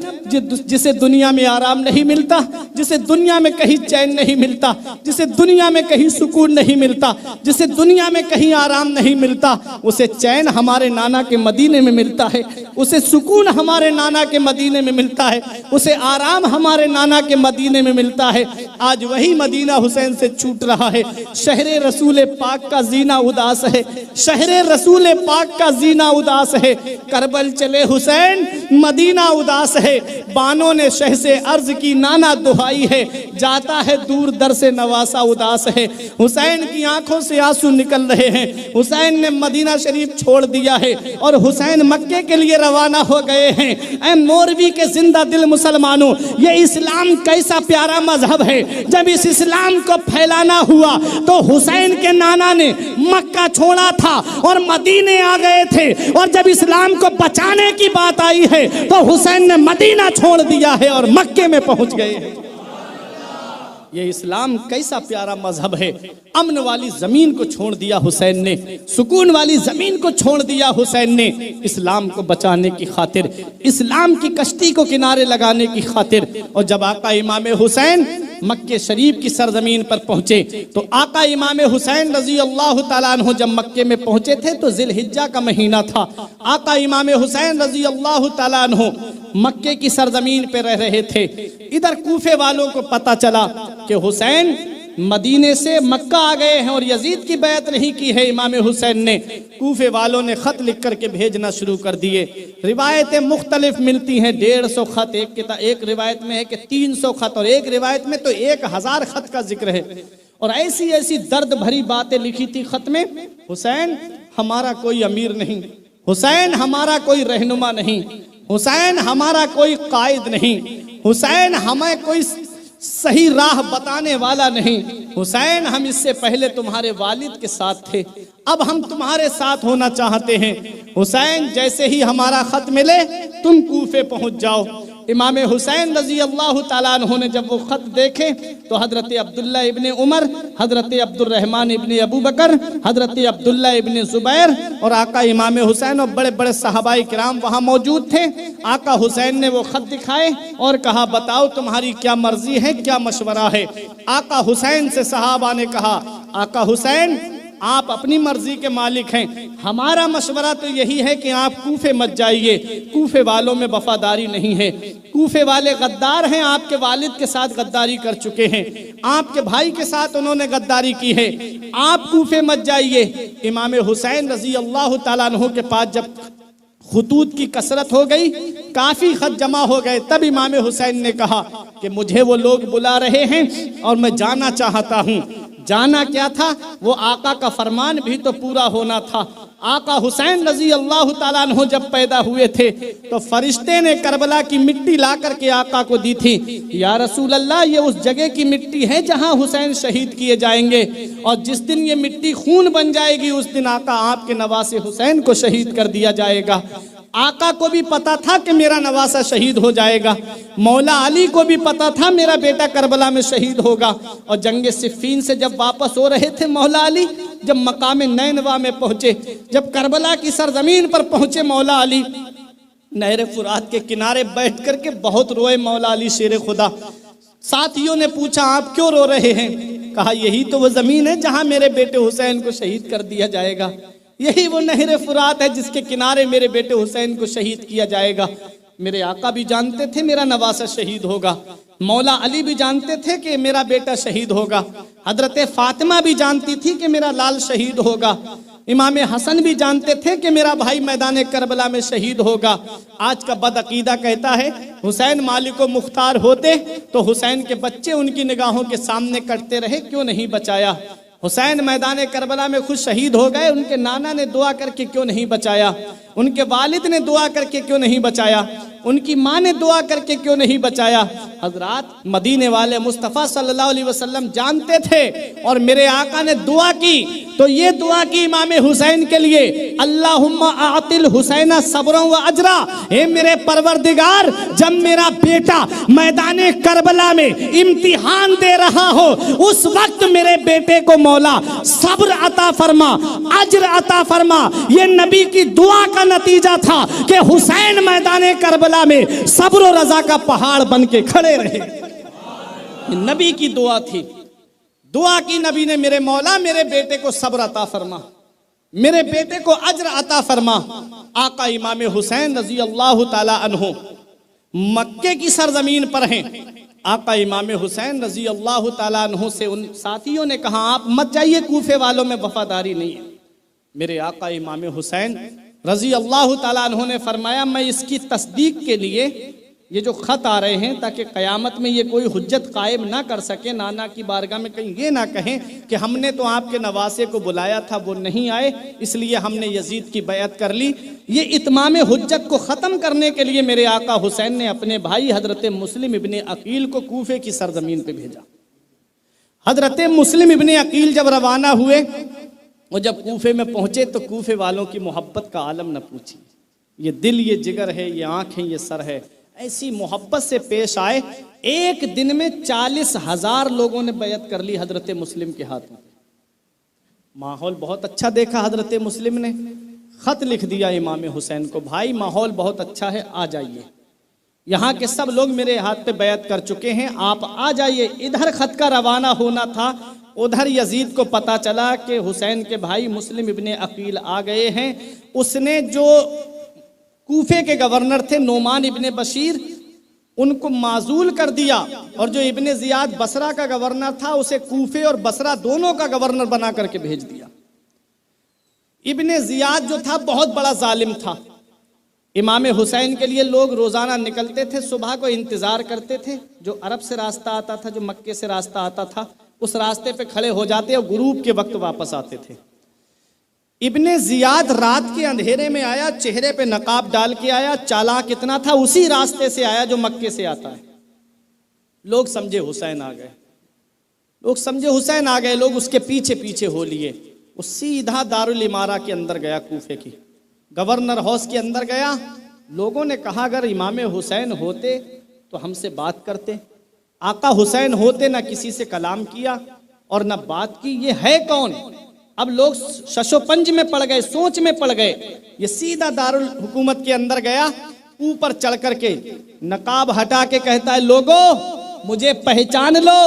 जिसे दुनिया में आराम नहीं मिलता, जिसे दुनिया में कहीं चैन नहीं मिलता, जिसे दुनिया में कहीं सुकून नहीं मिलता, जिसे दुनिया में कहीं आराम नहीं मिलता, उसे चैन हमारे नाना के मदीने में मिलता है, उसे सुकून हमारे नाना के मदीने में मिलता है, उसे आराम हमारे नाना के मदीने में मिलता है। आज वही मदीना हुसैन से छूट रहा है। शहरे रसूल पाक का जीना उदास है, शहरे रसूल पाक का जीना उदास है, करबल चले हुसैन मदीना उदास है। बानों ने शह से अर्ज की नाना दुहाई है, जाता है दूर दर से नवासा उदास है। हुसैन की आंखों से आंसू निकल रहे हैं। हुसैन ने मदीना शरीफ छोड़ दिया है और हुसैन मक्के के लिए रवाना हो गए हैं। ऐ मोरवी के जिंदा दिल मुसलमानों, ये इस्लाम कैसा प्यारा मजहब है। जब इस इस्लाम को फैलाना हुआ तो हुसैन के नाना ने मक्का छोड़ा था और मदीने आ गए थे, और जब इस्लाम को बचाने की बात आई है तो हुसैन ने मदीना छोड़ दिया है और मक्के में पहुंच गए हैं। ये इस्लाम कैसा प्यारा मजहब है। अमन वाली जमीन को छोड़ दिया हुसैन ने, सुकून वाली जमीन को छोड़ दिया हुसैन ने, इस्लाम को बचाने की खातिर, इस्लाम की कश्ती को किनारे लगाने की खातिर। और जब आका इमाम हुसैन मक्के शरीफ की सरजमीन पर पहुंचे तो आका इमाम हुसैन रजी अल्लाह तआला अन्हु जब मक्के में पहुंचे थे तो जिलहिज्जा का महीना था। आका इमाम हुसैन रजी अल्लाह तआला अन्हु मक्के की सरजमीन पे रह रहे थे। इधर कूफे वालों को पता चला कि हुसैन मदीने से मक्का आ गए हैं और यजीद की बैत नहीं की है इमाम हुसैन ने। कूफे वालों ने खत लिख करके भेजना शुरू कर दिए। रिवायतें मुख्तलिफ मिलती हैं, 150 खत, एक रिवायत में है कि 300 खत, और एक रिवायत में तो 1000 खत का जिक्र है। और ऐसी ऐसी दर्द भरी बातें लिखी थी खत में। हुसैन हमारा कोई अमीर नहीं, हुसैन हमारा कोई रहनुमा नहीं, हुसैन हमारा कोई कायद नहीं, हुसैन हमें कोई सही राह बताने वाला नहीं, हुसैन हम इससे पहले तुम्हारे वालिद के साथ थे, अब हम तुम्हारे साथ होना चाहते हैं। हुसैन जैसे ही हमारा खत मिले तुम कूफे पहुंच जाओ। इमाम हुसैन रजी अल्लाह तआला अन्हु ने जब वो खत देखे तो हजरत अब्दुल्ला इब्ने उमर, हजरत अब्दुर्रहमान इब्ने अबू बकर, हजरत अब्दुल्ला इब्ने जुबैर और आका इमाम हुसैन और बड़े बड़े सहाबाई किराम वहाँ मौजूद थे। आका हुसैन ने वो खत दिखाए और कहा, बताओ तुम्हारी क्या मर्जी है, क्या मशवरा है। आका हुसैन से सहाबा ने कहा, आका हुसैन आप अपनी मर्जी के मालिक हैं, हमारा मशवरा तो यही है कि आप कूफे मत जाइए, कूफे वालों में वफादारी नहीं है, कूफे वाले गद्दार हैं, आपके वालिद के साथ गद्दारी कर चुके हैं, आपके भाई के साथ उन्होंने गद्दारी की है, आप कूफे मत जाइए। इमाम हुसैन रजी अल्लाह तआला अन्हु के पास जब खुतूत की कसरत हो गई, काफी खत जमा हो गए। तब इमाम हुसैन ने कहा कि मुझे वो लोग बुला रहे हैं और मैं जाना चाहता हूँ। जाना क्या था, वो आका का फरमान भी तो पूरा होना था। आका हुसैन रजी अल्लाह ताला अन्हु जब पैदा हुए थे तो फरिश्ते ने करबला की मिट्टी ला करके आका को दी थी। या रसूल अल्लाह, ये उस जगह की मिट्टी है जहां हुसैन शहीद किए जाएंगे, और जिस दिन ये मिट्टी खून बन जाएगी उस दिन आका आपके नवासे हुसैन को शहीद कर दिया जाएगा। आका को भी पता था कि मेरा नवासा शहीद हो जाएगा, मौला अली को भी पता था मेरा बेटा करबला में शहीद होगा। और जंगे सिफ़ीन से जब वापस हो रहे थे मौला अली, जब मकाम नैनवा में पहुंचे, जब करबला की सरजमीन पर पहुंचे मौला अली, नहर फुरात के किनारे बैठ करके बहुत रोए मौला अली शेर खुदा। साथियों ने पूछा आप क्यों रो रहे हैं? कहा यही तो वो जमीन है जहां मेरे बेटे हुसैन को शहीद कर दिया जाएगा, यही वो नहर फुरात है जिसके किनारे मेरे बेटे हुसैन को शहीद किया जाएगा। मेरे आका भी जानते थे मेरा नवासा शहीद होगा, मौला अली भी जानते थे कि मेरा बेटा शहीद होगा, हजरत फातिमा भी जानती थी कि मेरा लाल शहीद होगा, इमाम हसन भी जानते थे कि मेरा भाई मैदान करबला में शहीद होगा। आज का बदअकीदा कहता है हुसैन मालिक मुख्तार होते तो हुसैन के बच्चे उनकी निगाहों के सामने कटते रहे, क्यों नहीं बचाया? हुसैन मैदान करबला में खुद शहीद हो गए, उनके नाना ने दुआ करके क्यों नहीं बचाया? उनके वालिद ने दुआ करके क्यों नहीं बचाया? उनकी माँ ने दुआ करके क्यों नहीं बचाया? हजरात, मदीने वाले मुस्तफ़ा सल्लल्लाहु अलैहि वसल्लम जानते थे और मेरे आका ने दुआ की तो ये दुआ की इमाम हुसैन के लिए, अल्लाहुम्मा आतिल हुसैना सब्रन व अजरा, हे मेरे परवरदिगार, जब मेरा बेटा मैदान करबला में इम्तिहान दे रहा हो उस वक्त मेरे बेटे को मौला सब्र अता फरमा, अजर अता फरमा। ये नबी की दुआ का नतीजा था कि हुसैन मैदान करबला में सब्र और रजा का पहाड़ बन के खड़े रहे। नबी की दुआ थी, दुआ की नबी ने, मेरे मौला मेरे बेटे को सब्र अता फरमा, मेरे बेटे को अजर अता फरमा। आका इमाम हुसैन रजी अल्लाह ताला अन्हु मक्के की सरजमीन पर हैं। आका इमाम हुसैन रजी अल्लाह ताला अन्हु से उन साथियों ने कहा आप मत जाइए, कूफे वालों में वफादारी नहीं है। मेरे आका इमाम हुसैन रजी अल्लाह ताला अन्हु ने फरमाया मैं इसकी तस्दीक के लिए ये जो खत आ रहे हैं ताकि क़यामत में ये कोई हुज्जत कायम ना कर सके, नाना की बारगाह में कहीं ये ना कहें कि हमने तो आपके नवासे को बुलाया था वो नहीं आए इसलिए हमने यजीद की बैअत कर ली। ये इत्माम हुज्जत को ख़त्म करने के लिए मेरे आका हुसैन ने अपने भाई हजरत मुस्लिम इब्ने अकील को कूफे की सरजमीन पे भेजा। हजरत मुस्लिम इब्ने अकील जब रवाना हुए वो जब कूफे में पहुंचे तो कूफे वालों की मोहब्बत का आलम न पूछिए। ये दिल, ये जिगर है, ये आँखें, ये सर है, ऐसी मोहब्बत से पेश आए। एक दिन में 40,000 लोगों ने बैअत कर ली हजरत मुस्लिम के हाथों। माहौल बहुत अच्छा देखा हजरत मुस्लिम ने, खत लिख दिया इमाम हुसैन को, भाई माहौल बहुत अच्छा है, आ जाइए, यहाँ के सब लोग मेरे हाथ पे बैअत कर चुके हैं, आप आ जाइए। इधर खत का रवाना होना था, उधर यजीद को पता चला कि हुसैन के भाई मुस्लिम इब्ने अकील आ गए हैं। उसने जो कूफे के गवर्नर थे नोमान इब्ने बशीर, उनको माजूल कर दिया, और जो इब्ने जियाद बसरा का गवर्नर था उसे कूफे और बसरा दोनों का गवर्नर बना करके भेज दिया। इब्ने जियाद जो था बहुत बड़ा जालिम था। इमाम हुसैन के लिए लोग रोजाना निकलते थे, सुबह को इंतजार करते थे, जो अरब से रास्ता आता था, जो मक्के से रास्ता आता था, उस रास्ते पे खड़े हो जाते और गुरूब के वक्त वापस आते थे। इब्ने जियाद रात के अंधेरे में आया, चेहरे पे नकाब डाल के आया, चालाक कितना था, उसी रास्ते से आया जो मक्के से आता है। लोग समझे हुसैन आ गए, लोग समझे हुसैन आ गए, लोग उसके पीछे पीछे हो लिए। वो सीधा दारुल इमारा के अंदर गया, कूफे की गवर्नर हाउस के अंदर गया। लोगों ने कहा अगर इमाम हुसैन होते तो हमसे बात करते, आका हुसैन होते ना किसी से कलाम किया और ना बात की, ये है कौन? अब लोग शशोपंज में पड़ गए, सोच में पड़ गए। ये सीधा दारुल हुकूमत के अंदर गया, ऊपर चढ़ करके नकाब हटा के कहता है लोगों मुझे पहचान लो,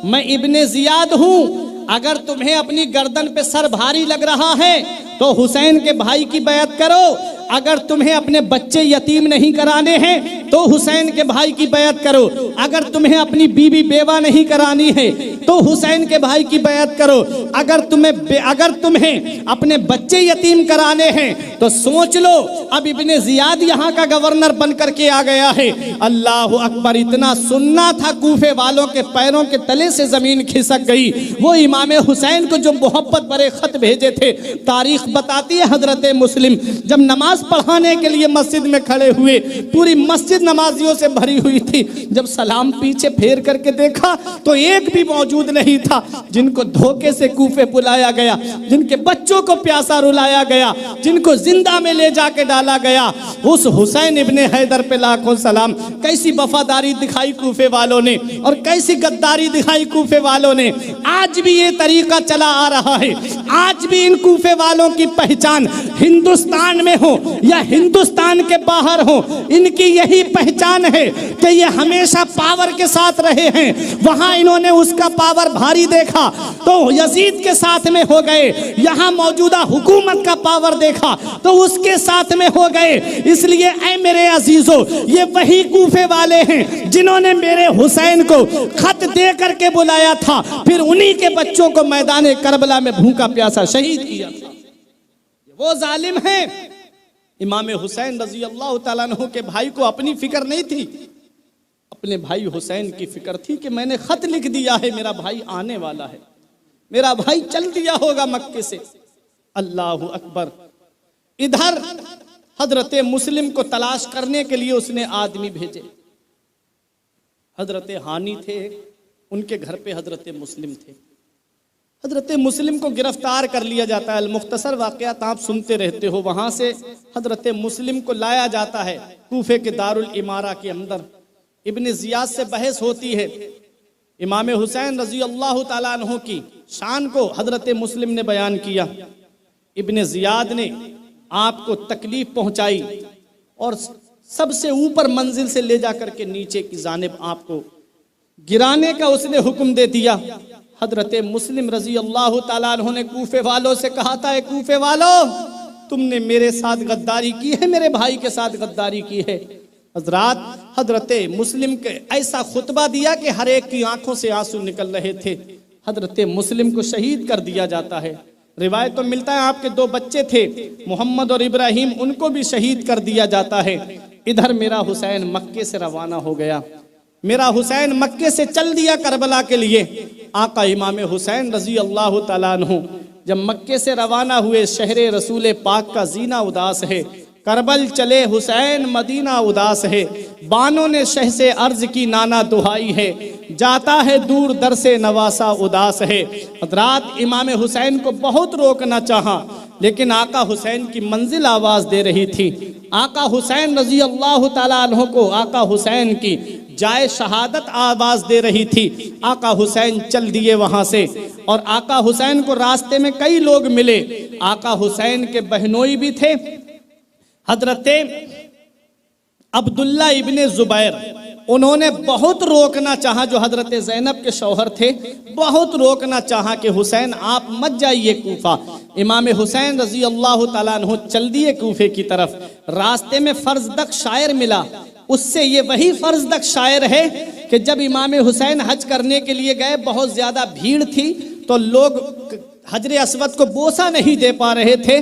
मैं इब्ने जियाद हूं। अगर तुम्हें अपनी गर्दन पे सर भारी लग रहा है तो हुसैन के भाई की बैत करो। अगर तुम्हें अपने बच्चे यतीम नहीं कराने हैं तो हुसैन के भाई की बैत करो। अगर तुम्हें अपनी बीवी बेवा नहीं करानी है तो हुसैन के भाई की बैत करो। अगर तुम्हें अपने बच्चे यतीम कराने हैं तो सोच लो, अब इब्ने जियाद यहाँ का गवर्नर बन करके आ गया है। अल्लाह अकबर, इतना सुनना था कूफे वालों के पैरों के तले से जमीन खिसक गई। वो इमाम हुसैन को जो मोहब्बत भरे खत भेजे थे, तारीख बताती है हजरत मुस्लिम जब नमाज पढ़ाने के लिए मस्जिद में खड़े हुए, पूरी मस्जिद नमाजियों से भरी हुई थी। जब सलाम पीछे फेर करके देखा तो एक भी मौजूद नहीं था। जिनको धोखे से कूफे बुलाया गया, जिनके बच्चों को प्यासा रुलाया गया, जिनको जिंदा में ले जाके डाला गया, उस हुसैन इब्ने हैदर पे लाखों सलाम। कैसी वफादारी दिखाई कूफे वालों ने और कैसी गद्दारी दिखाई कूफे वालों ने। आज भी ये तरीका चला आ रहा है। आज भी इन कूफे वालों की पहचान हिंदुस्तान में हो या हिंदुस्तान के बाहर हो, इनकी यही पहचान है कि ये हमेशा पावर के साथ रहे हैं। वहां इन्होंने उसका पावर भारी देखा तो यजीद के साथ में हो गए, यहां मौजूदा हुकूमत का पावर देखा तो उसके साथ में हो गए। इसलिए ऐ मेरे अजीजों, ये वही कूफे वाले हैं जिन्होंने मेरे हुसैन को खत दे करके बुलाया था, फिर उन्हीं के बच्चों को मैदान करबला में भूखा प्यासा शहीद किया था। वो जालिम है। इमाम हुसैन रजी अल्लाह तआला अन्हु के भाई को अपनी फिक्र नहीं थी, अपने भाई हुसैन की फिक्र थी कि मैंने खत लिख दिया है, मेरा भाई आने वाला है, मेरा भाई चल दिया होगा मक्के से। अल्लाह अकबर। इधर हजरत मुस्लिम को तलाश करने के लिए उसने आदमी भेजे। हजरत हानी थे, उनके घर पे हजरत मुस्लिम थे। हजरत मुस्लिम को गिरफ्तार कर लिया जाता है। अल-मुख्तसर वाक़यात आप सुनते रहते हो। वहां से हजरत मुस्लिम को लाया जाता है कूफे के दारुल इमारा के अंदर। इब्ने जियाद से बहस होती है। इमाम हुसैन रजी अल्लाह तआला अन्हु की शान को हजरत मुस्लिम ने बयान किया। इब्ने जियाद ने आपको तकलीफ पहुंचाई और सबसे ऊपर मंजिल से ले जा करके नीचे की जानिब आपको गिराने का उसने हुक्म दे दिया। हजरत मुस्लिम रजी अल्लाह तआला अन्हु ने कूफे वालों से कहा था, कूफे वालों, तुमने मेरे साथ गद्दारी की है, मेरे भाई के साथ गद्दारी की है। हजरात, हजरत मुस्लिम के ऐसा खुतबा दिया कि हर एक की आंखों से आंसू निकल रहे थे। हजरत मुस्लिम को शहीद कर दिया जाता है। रिवायत तो मिलता है आपके 2 बच्चे थे, मोहम्मद और इब्राहिम, उनको भी शहीद कर दिया जाता है। इधर मेरा हुसैन मक्के से रवाना हो गया। मेरा हुसैन मक्के से चल दिया करबला के लिए। आका इमाम हुसैन रजी अल्लाह तआला अन्हु जब मक्के से रवाना हुए, शहरे रसूल पाक का जीना उदास है। करबल चले हुसैन मदीना उदास है। बानों ने शह से अर्ज की नाना दुहाई है, जाता है दूर दर से नवासा उदास है। हजरात, इमाम हुसैन को बहुत रोकना चाहा, लेकिन आका हुसैन की मंजिल आवाज दे रही थी। आका हुसैन रजी अल्लाह तआला अन्हु को आका हुसैन की जाए शहादत आवाज दे रही थी। आका हुसैन चल दिए वहां से और आका हुसैन को रास्ते में कई लोग मिले। आका हुसैन के बहनोई भी थे, हजरत अब्दुल्ला इब्ने जुबैर। उन्होंने बहुत रोकना चाहा, जो हजरत ज़ैनब के शौहर थे, बहुत रोकना चाहा कि हुसैन आप मत जाइए कूफा। इमाम हुसैन रजी अल्लाह तआला अन्हु चल दिए कूफे की तरफ। रास्ते में फर्जदक शायर मिला। उससे ये वही फर्जदक शायर है कि जब इमाम हुसैन हज करने के लिए गए, बहुत ज्यादा भीड़ थी तो लोग हजरे अस्वद को बोसा नहीं दे पा रहे थे।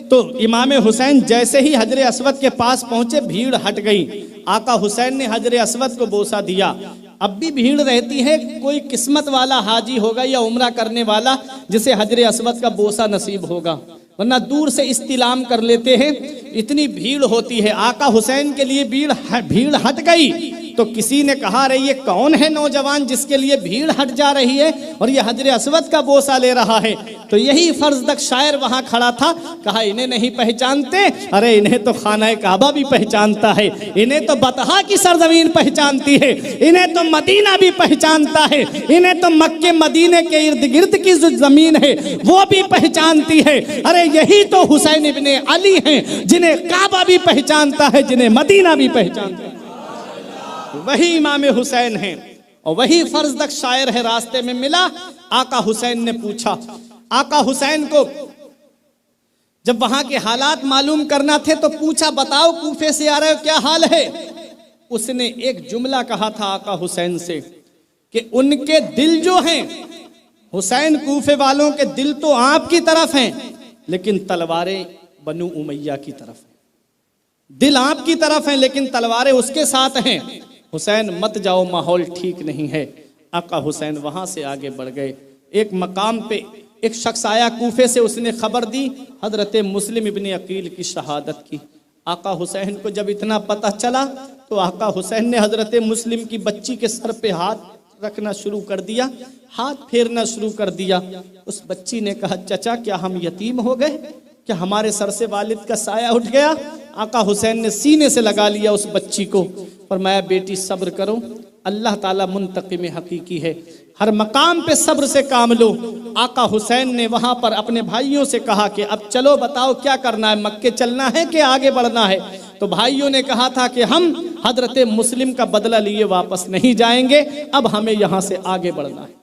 तो इमाम हुसैन जैसे ही हजरे अस्वद के पास पहुंचे, भीड़ हट गई। आका हुसैन ने हजरे अस्वद को बोसा दिया। अब भी भीड़ रहती है, कोई किस्मत वाला हाजी होगा या उम्रा करने वाला जिसे हजरे अस्वद का बोसा नसीब होगा, वरना दूर से इस्तिलाम कर लेते हैं। इतनी भीड़ होती है। आका हुसैन के लिए भीड़ हट गई तो किसी ने कहा, अरे ये कौन है नौजवान जिसके लिए भीड़ हट जा रही है और ये हजरे अस्वद का बोसा ले रहा है। तो यही फर्जदक शायर वहां खड़ा था। कहा, इन्हें नहीं पहचानते? अरे इन्हें तो खाना काबा भी पहचानता है, इन्हें तो बतहा की सरजमीन पहचानती है, इन्हें तो मदीना भी पहचानता है, इन्हें तो मक्के मदीने के इर्द गिर्द की जो जमीन है वो भी पहचानती है। अरे यही तो हुसैन इब्ने अली हैं, जिन्हें काबा भी पहचानता है, जिन्हें मदीना भी पहचानता है। वही इमाम हुसैन हैं और वही फर्जदक शायर है। रास्ते में मिला, आका हुसैन ने पूछा। आका हुसैन को जब वहां के हालात मालूम करना थे तो पूछा, बताओ कूफे से आ रहे हो, क्या हाल है। उसने एक जुमला कहा था आका हुसैन से कि उनके दिल जो हैं, हुसैन कूफे वालों के दिल तो आपकी तरफ हैं, लेकिन तलवारें बनु उमैया की तरफ हैं। दिल आपकी तरफ हैं लेकिन तलवारें उसके साथ हैं। हुसैन मत जाओ, माहौल ठीक नहीं है। आका हुसैन वहां से आगे बढ़ गए। एक मकाम पे एक शख्स आया कूफे से, उसने खबर दी हजरत मुस्लिम इब्ने अकील की शहादत की। आका हुसैन को जब इतना पता चला तो आका हुसैन ने हजरत मुस्लिम की बच्ची के सर पे हाथ रखना शुरू कर दिया, हाथ फेरना शुरू कर दिया। उस बच्ची ने कहा, चचा क्या हम यतीम हो गए, क्या हमारे सर से वालिद का साया उठ गया। आका हुसैन ने सीने से लगा लिया उस बच्ची को, फरमाया बेटी सब्र करो, अल्लाह ताला मुंतकिम हकीकी है, हर मकाम पे सब्र से काम लो। आका हुसैन ने वहां पर अपने भाइयों से कहा कि अब चलो बताओ क्या करना है, मक्के चलना है कि आगे बढ़ना है। तो भाइयों ने कहा था कि हम हजरत मुस्लिम का बदला लिए वापस नहीं जाएंगे, अब हमें यहां से आगे बढ़ना है।